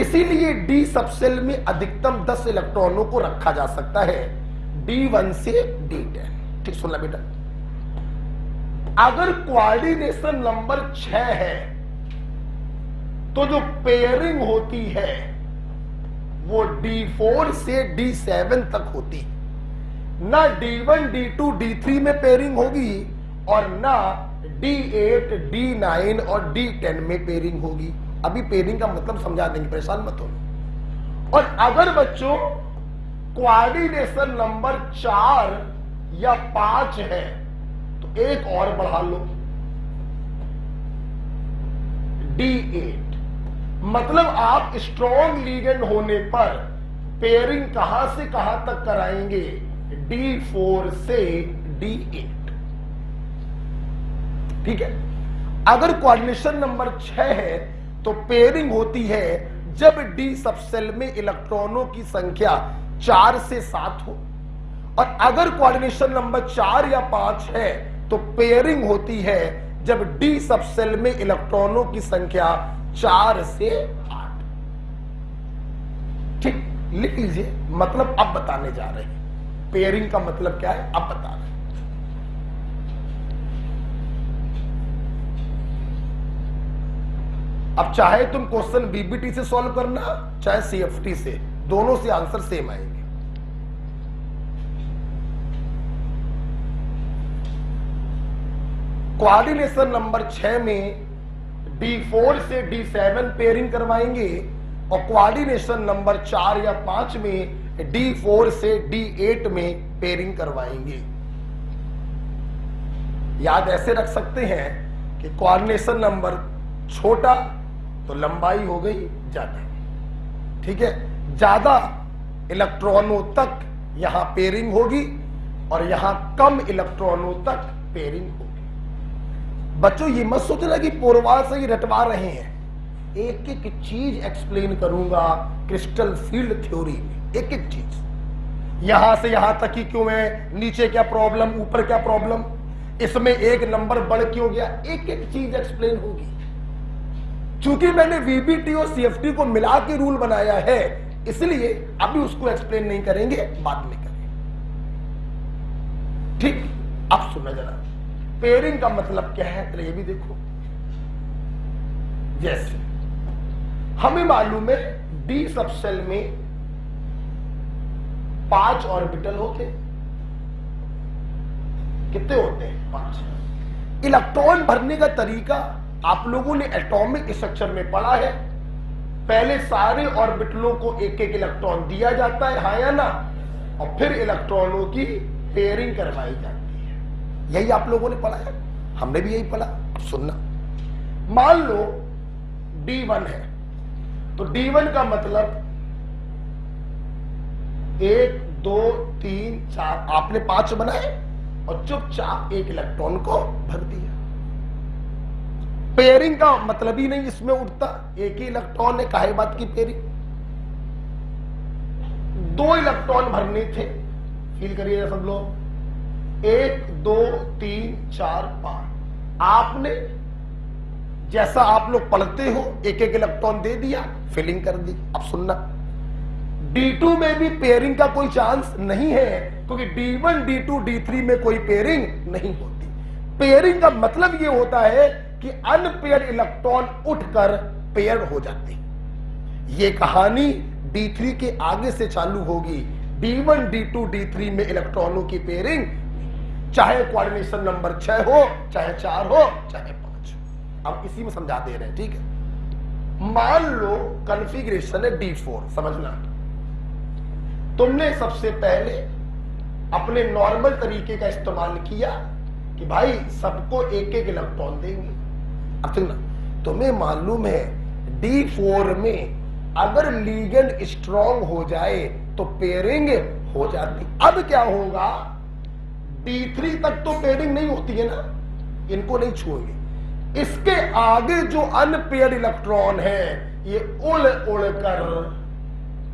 इसीलिए डी सबसेल में अधिकतम 10 इलेक्ट्रॉनों को रखा जा सकता है, D1 से D10। ठीक सुनना बेटा, अगर कोऑर्डिनेशन नंबर 6 है तो जो पेयरिंग होती है वो D4 से D7 तक होती है। ना D1, D2, D3 में पेयरिंग होगी और ना D8, D9 और D10 में पेयरिंग होगी। अभी पेयरिंग का मतलब समझा देंगे, परेशान मत हो। और अगर बच्चों कोऑर्डिनेशन नंबर 4 या 5 है तो एक और बढ़ा लो, D8। मतलब आप स्ट्रॉन्ग लिगेंड होने पर पेयरिंग कहां से कहां तक कराएंगे? D4 से D8। ठीक है। अगर कोऑर्डिनेशन नंबर 6 है तो पेयरिंग होती है जब डी सबसेल में इलेक्ट्रॉनों की संख्या 4 से 7 हो, और अगर कोऑर्डिनेशन नंबर 4 या 5 है तो पेयरिंग होती है जब डी सबसेल में इलेक्ट्रॉनों की संख्या 4 से 8। ठीक, लिख लीजिए। मतलब अब बताने जा रहे हैं पेयरिंग का मतलब क्या है, अब बता रहे हैं। अब चाहे तुम क्वेश्चन बीबीटी से सॉल्व करना चाहे सीएफटी से, दोनों से आंसर सेम आएंगे। कोऑर्डिनेशन नंबर 6 में D4 से D7 पेयरिंग करवाएंगे और कोऑर्डिनेशन नंबर 4 या 5 में D4 से D8 में पेयरिंग करवाएंगे। याद ऐसे रख सकते हैं कि कोऑर्डिनेशन नंबर छोटा तो लंबाई हो गई ज्यादा। ठीक है, ज्यादा इलेक्ट्रॉनों तक यहां पेयरिंग होगी और यहां कम इलेक्ट्रॉनों तक पेयरिंग होगी। बच्चों ये मत सोचना कि पूर्वाल से ही रटवा रहे हैं, एक एक चीज एक्सप्लेन करूंगा क्रिस्टल फील्ड थ्योरी में, एक एक चीज, यहां से यहां तक ही क्यों है, नीचे क्या प्रॉब्लम, ऊपर क्या प्रॉब्लम, इसमें एक नंबर बढ़ क्यों गया, एक एक चीज एक्सप्लेन होगी। चूंकि मैंने वीबीटी और सीएफटी को मिला के रूल बनाया है, इसलिए अभी उसको एक्सप्लेन नहीं करेंगे, बाद में करेंगे। ठीक, अब सुनना जरा पेयरिंग का मतलब क्या है, तो ये भी देखो। जैसे हमें मालूम है डी सबसेल में 5 ऑर्बिटल होते, कितने होते हैं? 5। इलेक्ट्रॉन भरने का तरीका आप लोगों ने एटॉमिक स्ट्रक्चर में पढ़ा है। पहले सारे ऑर्बिटलों को एक एक इलेक्ट्रॉन दिया जाता है, हाँ या ना, और फिर इलेक्ट्रॉनों की पेयरिंग करवाई जाती है। यही आप लोगों ने पढ़ा है, हमने भी यही पढ़ा। अब सुनना, मान लो D1 है, तो D1 का मतलब 1 2 3 4, आपने 5 बनाए और चुपचाप एक इलेक्ट्रॉन को भर दिया। पेयरिंग का मतलब ही नहीं इसमें उठता, एक ही इलेक्ट्रॉन है, काहे बात की पेयरिंग। 2 इलेक्ट्रॉन भरने थे, फील करिएगा सब लोग, 1 2 3 4 5, आपने जैसा आप लोग पढ़ते हो एक एक इलेक्ट्रॉन दे दिया, फिलिंग कर दी। अब सुनना, D2 में भी पेयरिंग का कोई चांस नहीं है, क्योंकि D1 D2 D3 में कोई पेयरिंग नहीं होती। पेयरिंग का मतलब यह होता है कि अनपेयर इलेक्ट्रॉन उठकर पेयर हो जाते हैं। यह कहानी D3 के आगे से चालू होगी। D1 D2 D3 में इलेक्ट्रॉनों की पेयरिंग, चाहे कोऑर्डिनेशन नंबर 6 हो, चाहे 4 हो, चाहे 5। अब इसी में समझा दे रहे हैं, ठीक है। मान लो कॉन्फ़िगरेशन है D4, समझना, तुमने सबसे पहले अपने नॉर्मल तरीके का इस्तेमाल किया कि भाई सबको एक एक इलेक्ट्रॉन देंगे। अब सुनना, तुम्हें मालूम है D4 में अगर लिगेंड स्ट्रांग हो जाए तो पेयरिंग हो जाती। अब क्या होगा, D3 तक तो पेयरिंग नहीं होती है ना, इनको नहीं छूएंगे। इसके आगे जो अनपेयर्ड इलेक्ट्रॉन है ये उड़ उड़ कर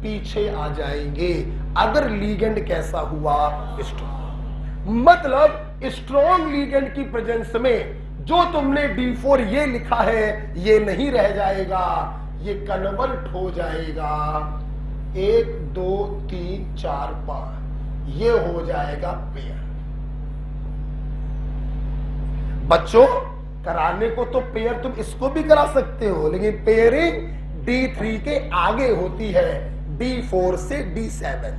पीछे आ जाएंगे अगर लिगेंड कैसा हुआ, स्ट्रॉन्ग। मतलब स्ट्रॉन्ग लिगेंड की प्रेजेंस में जो तुमने D4 ये लिखा है ये नहीं रह जाएगा, ये कन्वर्ट हो जाएगा 1 2 3 4 5, ये हो जाएगा पेयर। बच्चों, कराने को तो पेयर तुम इसको भी करा सकते हो, लेकिन पेयरिंग D3 के आगे होती है, D4 से D7।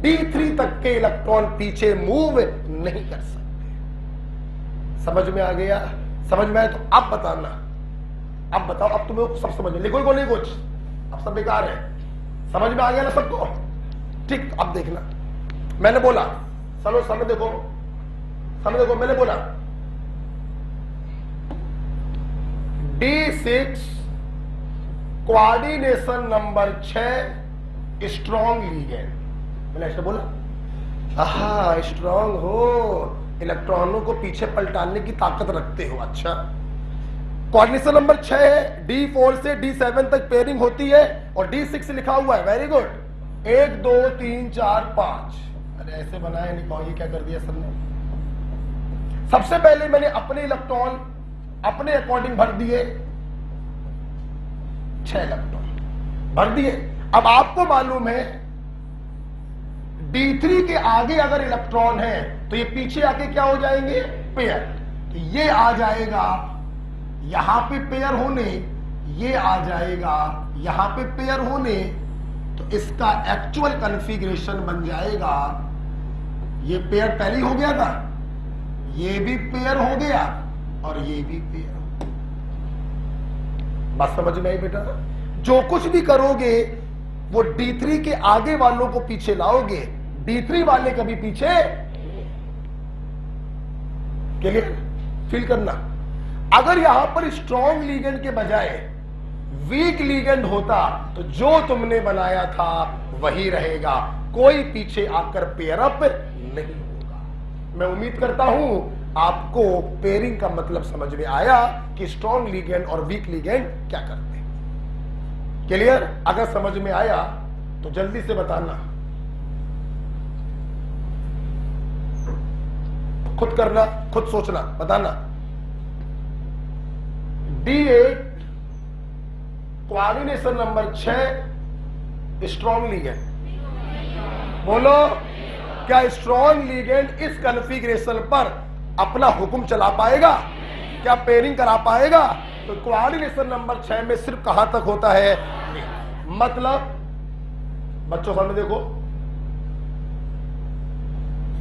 D3 तक के इलेक्ट्रॉन पीछे मूव नहीं कर सकते। समझ में आ गया? समझ में आया तो अब बताना, अब बताओ, अब तुम्हें सब समझ में, लिखो को नहीं कुछ, अब सब बेकार है। समझ में आ गया ना सबको? ठीक, अब देखना, मैंने बोला, चलो समय देखो, समय देखो, मैंने बोला D6 coordination number 6 strong ligand. मैंने ऐसे बोला, हाँ स्ट्रॉन्ग हो, इलेक्ट्रॉनों को पीछे पलटाने की ताकत रखते हो। अच्छा, कोऑर्डिनेशन नंबर 6 है, D4 से D7 तक पेयरिंग होती है और D6 लिखा हुआ है, वेरी गुड। 1 2 3 4 5, अरे ऐसे बनाया नहीं, कहो ये क्या कर दिया सर ने। सबसे पहले मैंने अपने इलेक्ट्रॉन अपने अकॉर्डिंग भर दिए, 6 इलेक्ट्रॉन भर दिए। अब आपको मालूम है D3 के आगे अगर इलेक्ट्रॉन है तो ये पीछे आके क्या हो जाएंगे, पेयर। तो ये आ जाएगा यहां पे पेयर होने, ये आ जाएगा यहां पे पेयर होने, तो इसका एक्चुअल कॉन्फ़िगरेशन बन जाएगा, ये पेयर पहले हो गया था, ये भी पेयर हो गया और ये भी पेयर। बात समझ में आई बेटा? जो कुछ भी करोगे वो D3 के आगे वालों को पीछे लाओगे, D3 वाले कभी पीछे। क्लियर? फील करना, अगर यहां पर स्ट्रॉन्ग लिगेंड के बजाय वीक लिगेंड होता तो जो तुमने बनाया था वही रहेगा, कोई पीछे आकर पेयर अप नहीं होगा। मैं उम्मीद करता हूं आपको पेयरिंग का मतलब समझ में आया कि स्ट्रॉन्ग लिगेंड और वीक लिगेंड क्या करते हैं। क्लियर? अगर समझ में आया तो जल्दी से बताना, खुद करना, खुद सोचना, बताना। D8 coordination number 6 strong ligand. बोलो, क्या स्ट्रॉन्ग लिगेंड इस कॉन्फ़िगरेशन पर अपना हुक्म चला पाएगा? क्या पेयरिंग करा पाएगा? तो कोऑर्डिनेशन नंबर 6 में सिर्फ कहां तक होता है, मतलब बच्चों सामने देखो,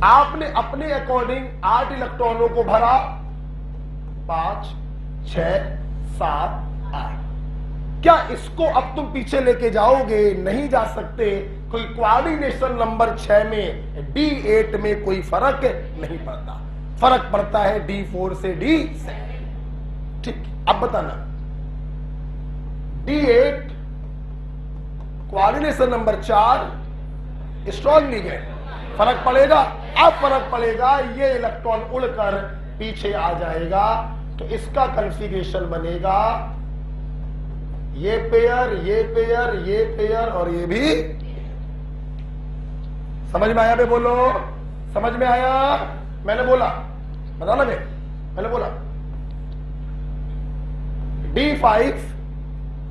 आपने अपने अकॉर्डिंग 8 इलेक्ट्रॉनों को भरा, 5 6 7 8, क्या इसको अब तुम पीछे लेके जाओगे? नहीं जा सकते। कोई कोऑर्डिनेशन नंबर 6 में D8 में कोई फर्क नहीं पड़ता, फर्क पड़ता है D4 से D7। ठीक, अब बताना D8 coordination number 4 strong ligand, फर्क पड़ेगा? अब फर्क पड़ेगा, ये इलेक्ट्रॉन उड़कर पीछे आ जाएगा, तो इसका कॉन्फ़िगरेशन बनेगा ये पेयर, ये पेयर, ये पेयर और ये भी। समझ में आया? बे बोलो, समझ में आया? मैंने बोला, बताना बे, मैंने बोला D5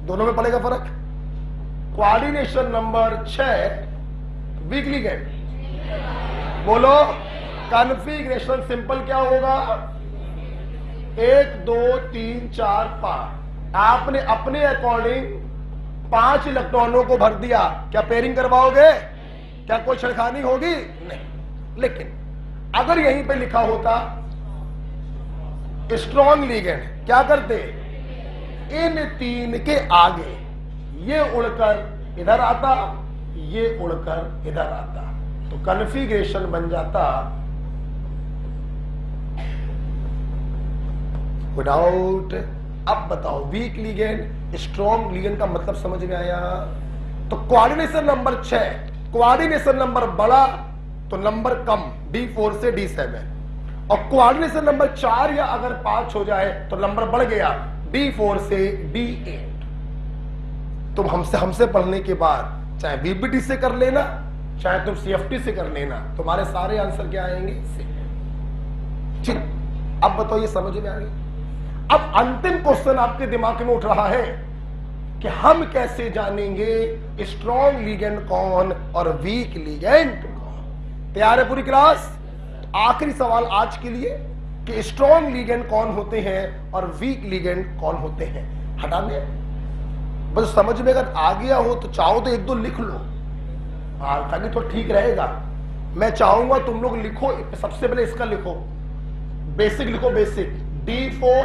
दोनों में पड़ेगा फर्क। कोऑर्डिनेशन नंबर 6 वीक लिगेंड, बोलो कॉन्फ़िगरेशन सिंपल क्या होगा? 1 2 3 4 5। आपने अपने अकॉर्डिंग 5 इलेक्ट्रॉनों को भर दिया, क्या पेयरिंग करवाओगे? क्या कोई छेड़खानी होगी? नहीं। लेकिन अगर यहीं पे लिखा होता स्ट्रॉन्ग लिगेंड, क्या करते? इन 3 के आगे ये उड़कर इधर आता, ये उड़कर इधर आता, तो कॉन्फ़िगरेशन बन जाता विदाउट। अब बताओ वीक लिगेंड स्ट्रॉन्ग लिगेंड का मतलब समझ में आया? तो कोऑर्डिनेशन नंबर 6, कोऑर्डिनेशन नंबर बड़ा तो नंबर कम, D4 से D7, और कोऑर्डिनेशन नंबर 4 या अगर 5 हो जाए तो नंबर बढ़ गया D4 से D8। तुम हमसे पढ़ने के बाद चाहे VBT से कर लेना, चाहे तुम CFT से कर लेना, तुम्हारे सारे आंसर क्या आएंगे? ठीक, अब बताओ ये समझ में आ गई? अब अंतिम क्वेश्चन आपके दिमाग में उठ रहा है कि हम कैसे जानेंगे स्ट्रॉन्ग लिगेंड कौन और वीक लिगेंड कौन? तैयार है पूरी क्लास? आखिरी सवाल आज के लिए कि स्ट्रॉन्ग लिगेंड कौन होते हैं और वीक लिगेंड कौन होते हैं। हटाने बस समझ में अगर आ गया हो तो चाहो तो 1-2 लिख लो, ताकि तो ठीक रहेगा। मैं चाहूंगा तुम लोग लिखो, सबसे पहले इसका लिखो, बेसिक लिखो, basic D4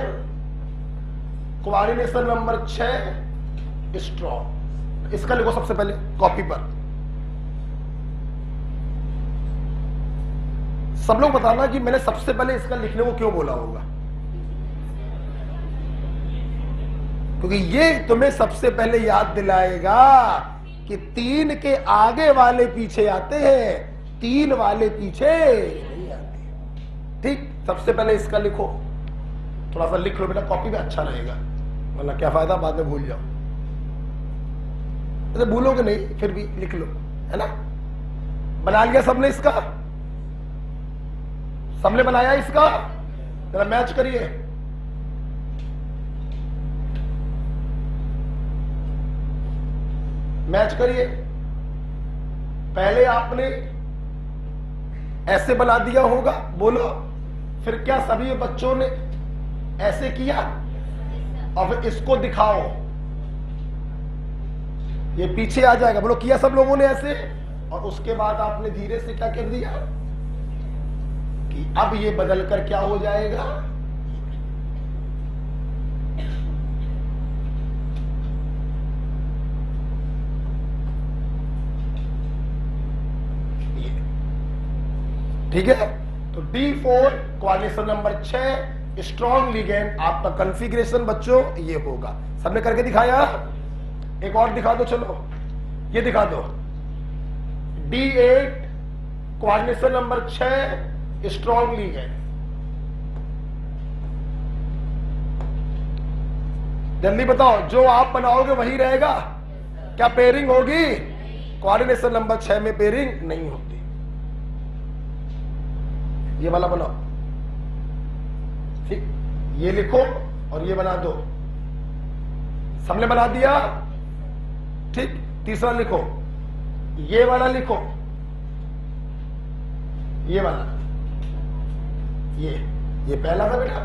coordination number 6 strong, इसका लिखो सबसे पहले कॉपी पर। सब लोग बताना कि मैंने सबसे पहले इसका लिखने को क्यों बोला होगा, क्योंकि ये तुम्हें सबसे पहले याद दिलाएगा कि 3 के आगे वाले पीछे आते हैं, 3 वाले पीछे नहीं आते। ठीक, सबसे पहले इसका लिखो, थोड़ा सा लिख लो बेटा, कॉपी में अच्छा रहेगा, वरना क्या फायदा बाद में भूल जाओ। अरे भूलोगे नहीं, फिर भी लिख लो, है ना? बना लिया सबने इसका? सबने बनाया इसका? जरा मैच करिए। मैच करिए। पहले आपने ऐसे बना दिया होगा, बोलो, फिर क्या सभी बच्चों ने ऐसे किया? और फिर इसको दिखाओ, ये पीछे आ जाएगा, बोलो किया सब लोगों ने ऐसे? और उसके बाद आपने धीरे से क्या कर दिया कि अब ये बदल कर क्या हो जाएगा? ये, ठीक है? तो D4 coordination number 6 strong ligand, आपका कॉन्फ़िगरेशन बच्चों ये होगा। सबने करके दिखाया? एक और दिखा दो, चलो ये दिखा दो। D8 coordination number 6 strong ligand, जल्दी बताओ, जो आप बनाओगे वही रहेगा? क्या पेयरिंग होगी? कोऑर्डिनेशन नंबर 6 में पेयरिंग नहीं होती। ये वाला बनाओ, ठीक, ये लिखो और ये बना दो। सबने बना दिया? ठीक, तीसरा लिखो, ये वाला लिखो, ये वाला, ये पहला था बेटा,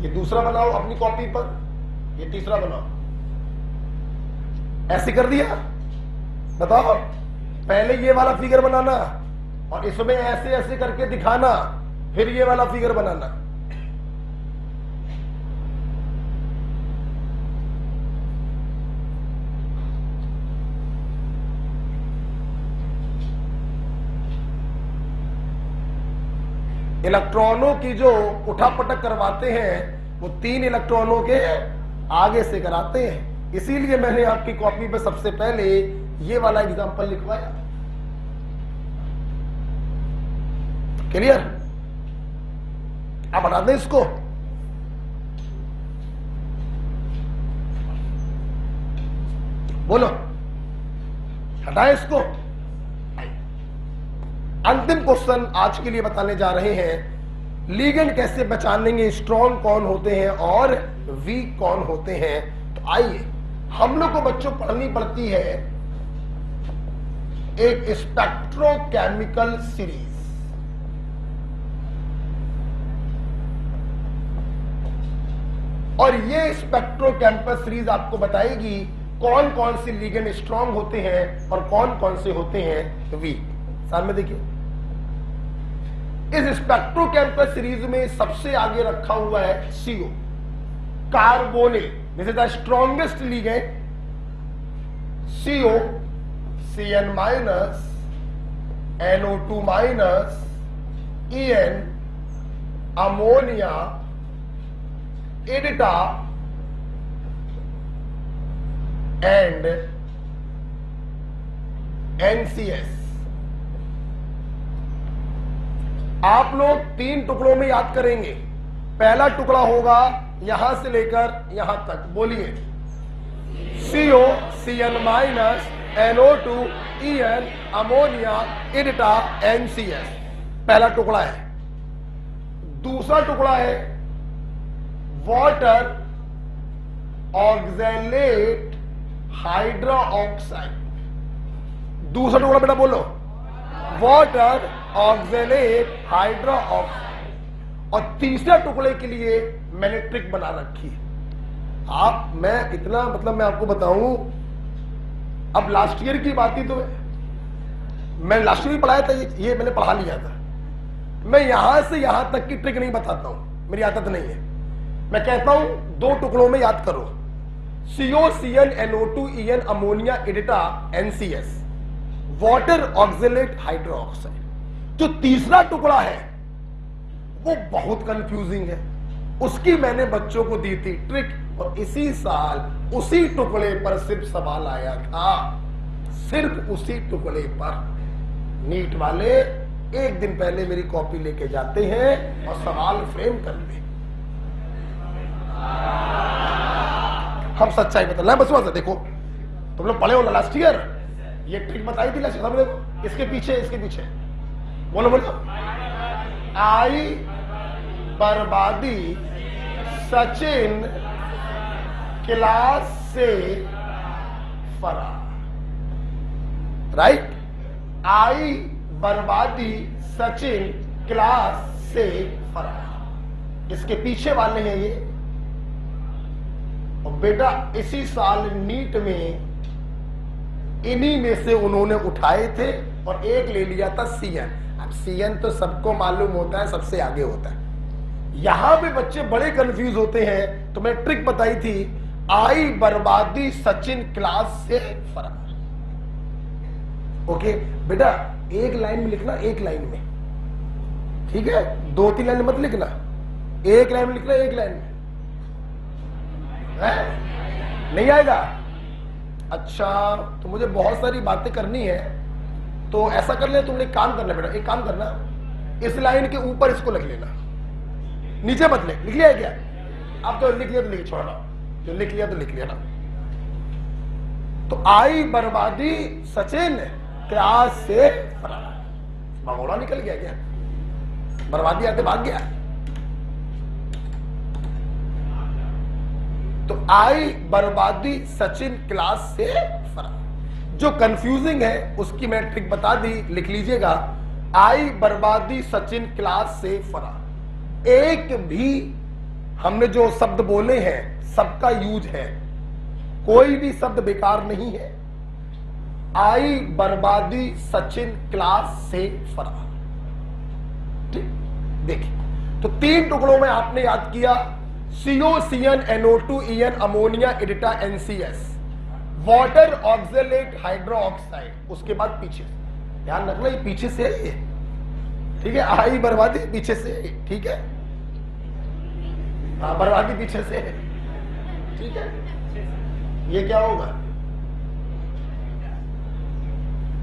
ये दूसरा बनाओ अपनी कॉपी पर, ये तीसरा बनाओ। ऐसे कर दिया? बताओ, पहले ये वाला फिगर बनाना और इसमें ऐसे ऐसे करके दिखाना, फिर ये वाला फिगर बनाना। इलेक्ट्रॉनों की जो उठापटक करवाते हैं वो 3 इलेक्ट्रॉनों के आगे से कराते हैं। इसीलिए मैंने आपकी कॉपी पे सबसे पहले ये वाला एग्जांपल लिखवाया। क्लियर? आप हटा दें इसको। बोलो, हटाएं इसको। अंतिम क्वेश्चन आज के लिए बताने जा रहे हैं, लिगेंड कैसे पहचानेंगे, स्ट्रॉन्ग कौन होते हैं और वीक कौन होते हैं। तो आइए, हम लोग को बच्चों पढ़नी पड़ती है एक स्पेक्ट्रोकेमिकल सीरीज। और ये स्पेक्ट्रोकेमिकल सीरीज आपको बताएगी कौन कौन से लिगेंड स्ट्रॉन्ग होते हैं और कौन कौन से होते हैं वीक। सामने देखिए, इस स्पेक्ट्रोकेमिकल सीरीज में सबसे आगे रखा हुआ है CO, carbonyl. This is the strongest ligand. CO, Cn minus, NO2 minus, En, ammonia, EDTA and NCS। आप लोग 3 टुकड़ों में याद करेंगे। पहला टुकड़ा होगा यहां से लेकर यहां तक, बोलिए। CO, Cn minus, NO2, En, ammonia, EDTA, NCS। पहला टुकड़ा है। दूसरा टुकड़ा है वाटर ऑक्सैलेट हाइड्रोक्साइड। दूसरा टुकड़ा बेटा बोलो, वाटर ऑक्सैलेट हाइड्रोक्साइड। और तीसरे टुकड़े के लिए मैंने ट्रिक बना रखी है। मैं इतना मतलब मैं आपको बताऊं, अब लास्ट ईयर की बात थी तो मैं लास्ट ईयर पढ़ाया था, ये मैंने पढ़ा लिया था। मैं यहां से यहां तक की ट्रिक नहीं बताता हूं, मेरी आदत नहीं है। मैं कहता हूं 2 टुकड़ों में याद करो, CO, Cn, NO2, En, ammonia, EDTA, NCS, water oxalate hydroxide. जो तीसरा टुकड़ा है वो बहुत कंफ्यूजिंग है, उसकी मैंने बच्चों को दी थी ट्रिक, और इसी साल उसी टुकड़े पर सिर्फ सवाल आया था, सिर्फ उसी टुकड़े पर। नीट वाले एक दिन पहले मेरी कॉपी लेके जाते हैं और सवाल फ्रेम करते हैं। हम सच्चाई बता रहे बस। वहां देखो, तुम लोग पढ़े हो ना लास्ट ईयर, ये ट्रिक बताई थी लास्ट ईयर। देखो इसके पीछे बोलो बोलो। आई बर्बादी सचिन क्लास से फरार। राइट? आई बर्बादी सचिन क्लास से फरार। इसके पीछे वाले हैं ये। और बेटा इसी साल नीट में इन्हीं में से उन्होंने उठाए थे और एक ले लिया था Cn। अब Cn तो सबको मालूम होता है, सबसे आगे होता है। यहां पे बच्चे बड़े कंफ्यूज होते हैं, तो मैं ट्रिक बताई थी, आई बर्बादी सचिन क्लास से फरार। ओके बेटा, एक लाइन में लिखना, एक लाइन में, ठीक है? 2-3 लाइन मत लिखना, एक लाइन में लिखना, एक लाइन में। नहीं आएगा? अच्छा, तो मुझे बहुत सारी बातें करनी है, तो ऐसा कर ले, तुमने एक काम करना बेटा, एक काम करना, इस लाइन के ऊपर इसको लिख लेना, नीचे मत लिख लिया है क्या? अब तो लिख लिया तो लिख छोड़ा, जो लिख लिया तो लिख लिया ना। तो आई बर्बादी सचिन क्लास से फरार। भगोड़ा निकल गया क्या? बर्बादी आते भाग गया। तो आई बर्बादी सचिन क्लास से फरार। जो कंफ्यूजिंग है उसकी मैंने ट्रिक बता दी, लिख लीजिएगा। आई बर्बादी सचिन क्लास से फरार। एक भी हमने जो शब्द बोले हैं सबका यूज है, कोई भी शब्द बेकार नहीं है। आई बर्बादी सचिन क्लास से फरार। ठीक, देखिए, तो 3 टुकड़ों में आपने याद किया, CO, Cn, NO2, En, ammonia, EDTA, NCS, water oxalate hydroxide. उसके बाद पीछे ध्यान रखना, ये पीछे से है, ठीक है, आई बर्बादी पीछे से, ठीक है, हाँ बर्बादी पीछे से, ठीक है। ये क्या होगा?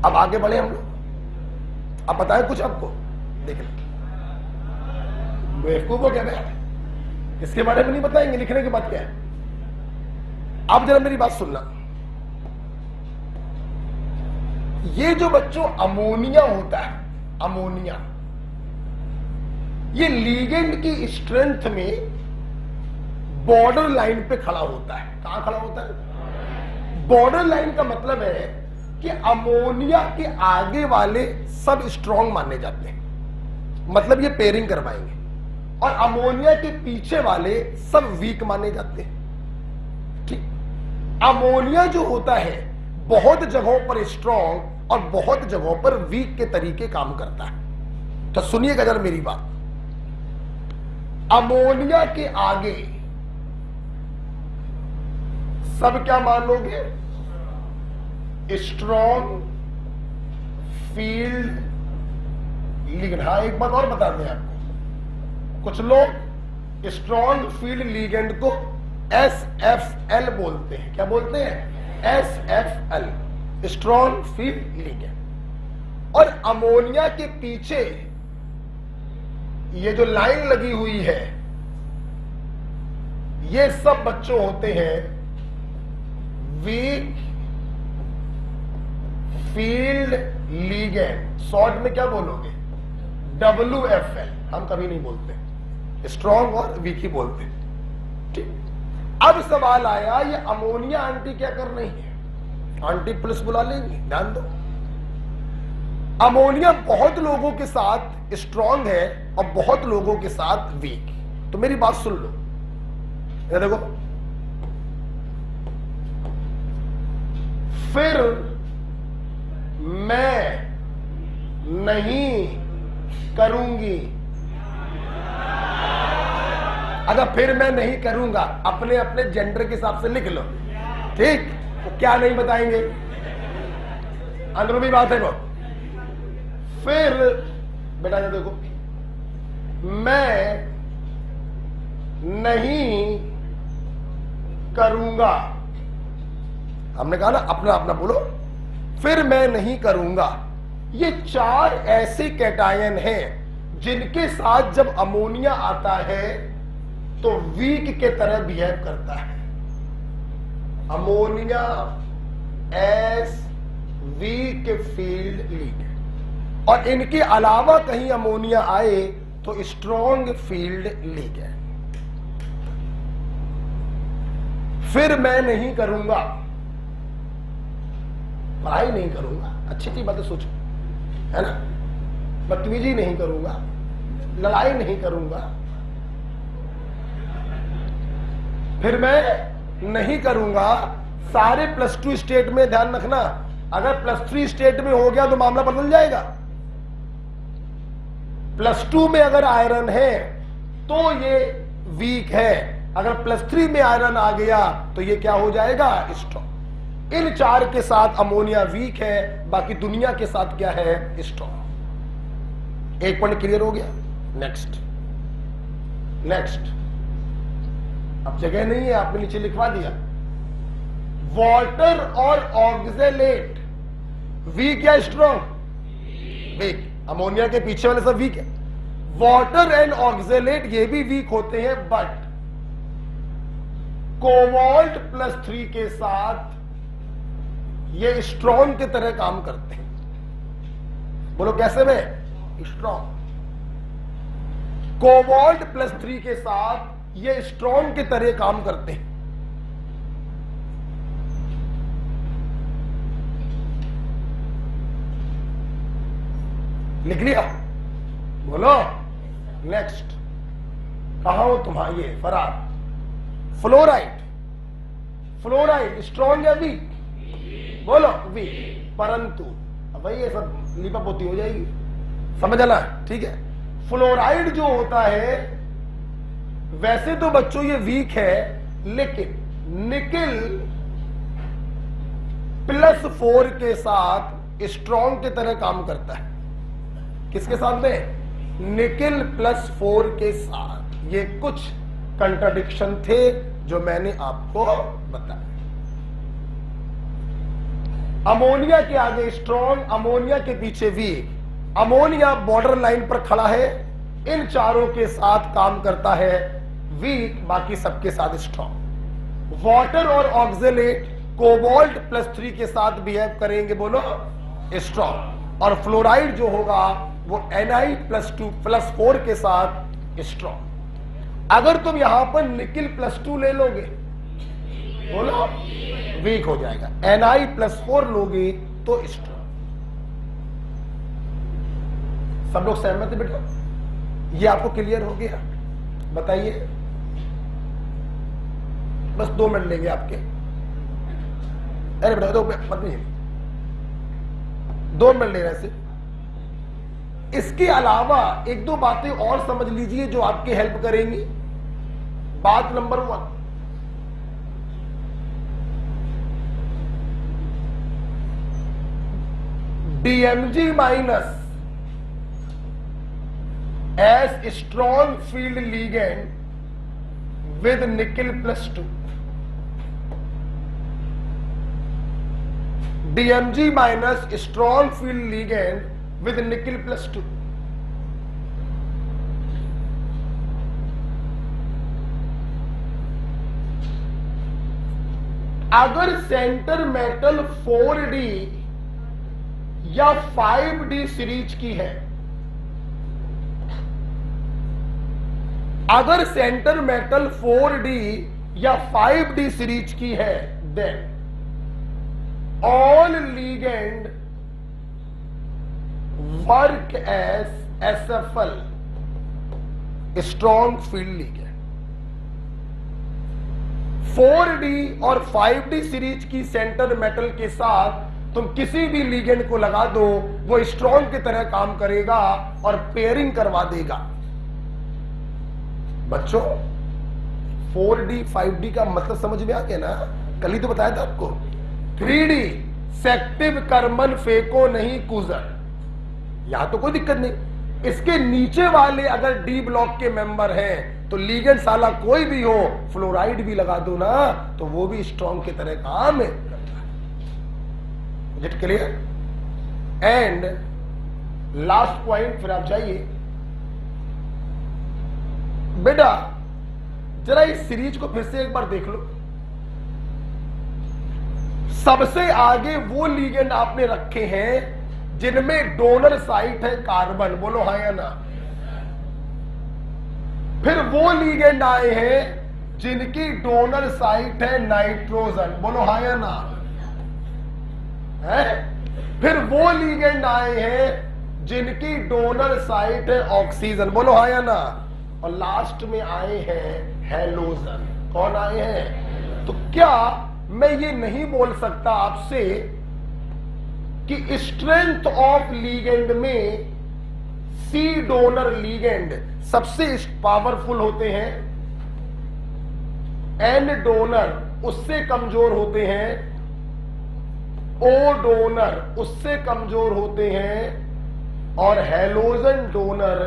अब आगे बढ़े हम लोग। अब बताए कुछ आपको, देख ले बेवकूफ हो क्या मैं? इसके बारे में नहीं बताएंगे, लिखने की बात क्या है? आप जरा मेरी बात सुनना। ये जो बच्चों अमोनिया होता है, अमोनिया, ये लीगेंड की स्ट्रेंथ में बॉर्डर लाइन पे खड़ा होता है। कहां खड़ा होता है? बॉर्डर लाइन का मतलब है कि अमोनिया के आगे वाले सब स्ट्रांग माने जाते हैं, मतलब ये पेयरिंग करवाएंगे, और अमोनिया के पीछे वाले सब वीक माने जाते हैं। ठीक, अमोनिया जो होता है बहुत जगहों पर स्ट्रांग और बहुत जगहों पर वीक के तरीके काम करता है। तो सुनिएगा जरा मेरी बात। अमोनिया के आगे सब क्या मान लोगे? Strong field ligand. हाँ, एक बात और बता दें आपको, कुछ लोग स्ट्रांग फील्ड लिगेंड को SFL बोलते हैं। क्या बोलते हैं? SFL, strong field ligand. और अमोनिया के पीछे ये जो लाइन लगी हुई है, ये सब बच्चों होते हैं वीक फील्ड लिगेंड। शॉर्ट में क्या बोलोगे? WFL। हम कभी नहीं बोलते, स्ट्रांग और वीक ही बोलते। ठीक, अब सवाल आया, ये अमोनिया आंटी क्या कर रही है? आंटी प्लस बुला लेंगे, ध्यान दो। अमोनिया बहुत लोगों के साथ स्ट्रांग है और बहुत लोगों के साथ वीक। तो मेरी बात सुन लो, ये देखो, फिर मैं नहीं करूंगी। अगर फिर मैं नहीं करूंगा अपने अपने जेंडर के हिसाब से लिख लो, ठीक? तो क्या नहीं बताएंगे, अंदरूनी बात है वो। फिर बेटा ये देखो, मैं नहीं करूंगा। हमने कहा ना अपना अपना बोलो। फिर मैं नहीं करूंगा। ये चार ऐसे कैटायन हैं जिनके साथ जब अमोनिया आता है तो वीक के तरह बिहेव करता है। Ammonia S weak field ligand, और इनके अलावा कहीं अमोनिया आए तो स्ट्रॉन्ग फील्ड लिगेंड। फिर मैं नहीं करूंगा, पढ़ाई नहीं करूंगा, अच्छी अच्छी बातें सोचो, है ना, बदतमीजी नहीं करूंगा, लड़ाई नहीं करूंगा। फिर मैं नहीं करूंगा। सारे +2 स्टेट में ध्यान रखना, अगर +3 स्टेट में हो गया तो मामला बदल जाएगा। +2 में अगर आयरन है तो ये वीक है, अगर +3 में आयरन आ गया तो ये क्या हो जाएगा? स्ट्रॉन्ग। इन चार के साथ अमोनिया वीक है, बाकी दुनिया के साथ क्या है? स्ट्रॉन्ग। एक पॉइंट क्लियर हो गया। नेक्स्ट नेक्स्ट, अब जगह नहीं है, आपने नीचे लिखवा दिया। वाटर और ऑक्जेलेट वीक या स्ट्रॉन्ग? वीक। अमोनिया के पीछे वाले सब वीक है। वाटर एंड ऑक्जेलेट ये भी वीक होते हैं, बट कोबाल्ट +3 के साथ ये स्ट्रॉन्ग की तरह काम करते हैं। बोलो कैसे में? स्ट्रॉन्ग। कोबाल्ट +3 के साथ ये स्ट्रॉन्ग की तरह काम करते हैं। लिख लिया? बोलो नेक्स्ट। कहां हो तुम्हारा ये फरार? फ्लोराइड। फ्लोराइड स्ट्रॉन्ग या वीक? बोलो वीक। परंतु अब भाई ये सब लिपापोती हो जाएगी, समझ आना, ठीक है। फ्लोराइड जो होता है वैसे तो बच्चों ये वीक है, लेकिन निकेल +4 के साथ स्ट्रॉन्ग की तरह काम करता है। किसके साथ में? निकिल +4 के साथ। ये कुछ कंट्राडिक्शन थे जो मैंने आपको बताया। अमोनिया के आगे स्ट्रॉन्ग, अमोनिया के पीछे वीक। अमोनिया बॉर्डर लाइन पर खड़ा है, इन चारों के साथ काम करता है, वीक बाकी सबके साथ स्ट्रॉन्ग। वाटर और ऑक्जेलेट कोबाल्ट +3 के साथ बिहेव करेंगे, बोलो स्ट्रॉन्ग। और फ्लोराइड जो होगा वो Na+2+4 के साथ स्ट्रॉन्ग। अगर तुम यहां पर निकिल +2 ले लोगे, बोलो वीक हो जाएगा। Na+4 लोगे तो स्ट्रॉन्ग। सब लोग सहमत है बेटा? ये आपको क्लियर हो गया? बताइए, बस 2 मिनट लेंगे आपके। अरे बेटा दो मत नहीं, 2 मिनट ले रहे से। इसके अलावा 1-2 बातें और समझ लीजिए जो आपकी हेल्प करेंगी। बात number 1, DMg- as strong field ligand with nickel +2. DMg- strong field ligand with nickel +2. अगर सेंटर मेटल 4D या 5D सीरीज की है, अगर सेंटर मेटल 4D या 5D सीरीज की है, then all ligand work as SFL, strong field ligand. 4D और 5D series की सेंटर मेटल के साथ तुम किसी भी लीगेंड को लगा दो, वो स्ट्रॉन्ग की तरह काम करेगा और पेयरिंग करवा देगा। बच्चों 4D 5D का मतलब समझ में आ गया ना? कल ही तो बताया था आपको। 3D सेक्टिव कर्मन फेको नहीं कूजर, यहां तो कोई दिक्कत नहीं। इसके नीचे वाले अगर डी ब्लॉक के मेंबर हैं तो लीगेंड साला कोई भी हो, फ्लोराइड भी लगा दो ना तो वो भी स्ट्रॉन्ग की तरह काम है। It clear? And last point, फिर आप जाइए बेटा, जरा इस सीरीज को फिर से एक बार देख लो। सबसे आगे वो लीगेंड आपने रखे हैं जिनमें डोनर साइट है कार्बन, बोलो हाँ या ना। फिर वो लीगेंड आए हैं जिनकी डोनर साइट है नाइट्रोजन, बोलो हाँ या ना है। फिर वो लीगेंड आए हैं जिनकी डोनर साइट है ऑक्सीजन, बोलो हाँ या ना। और लास्ट में आए हैं हेलोजन। कौन आए हैं? तो क्या मैं ये नहीं बोल सकता आपसे कि स्ट्रेंथ ऑफ लीगेंड में सी डोनर लीगेंड सबसे पावरफुल होते हैं, एन डोनर उससे कमजोर होते हैं, ओ डोनर उससे कमजोर होते हैं और हेलोजन डोनर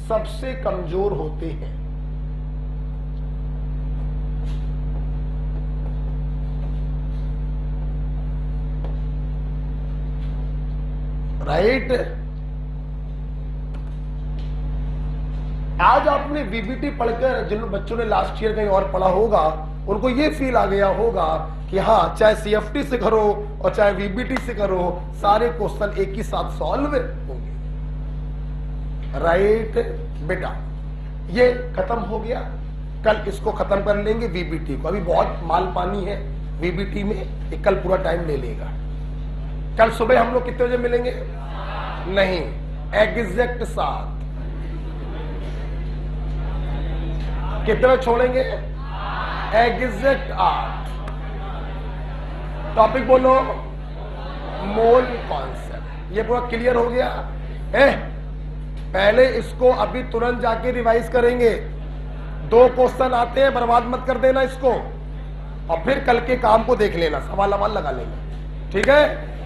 सबसे कमजोर होते हैं। राइट? आज आपने वीबीटी पढ़कर, जिन बच्चों ने लास्ट ईयर कहीं और पढ़ा होगा, उनको ये फील आ गया होगा कि हाँ, चाहे सीएफटी से करो और चाहे वीबीटी से करो, सारे क्वेश्चन एक ही साथ सॉल्व होंगे। राइट बेटा? ये खत्म हो गया। कल इसको खत्म कर लेंगे वीबीटी को। अभी बहुत माल पानी है वीबीटी में, ये कल पूरा टाइम ले लेगा। कल सुबह हम लोग कितने बजे मिलेंगे? नहीं, एग्जैक्ट 7। कितने बजे छोड़ेंगे? एग्जैक्ट 8। टॉपिक बोलो, मोल कॉन्सेप्ट। ये पूरा क्लियर हो गया? पहले इसको अभी तुरंत जाके रिवाइज करेंगे। 2 क्वेश्चन आते हैं, बर्बाद मत कर देना इसको, और फिर कल के काम को देख लेना, सवाल लगा लेंगे। ठीक है?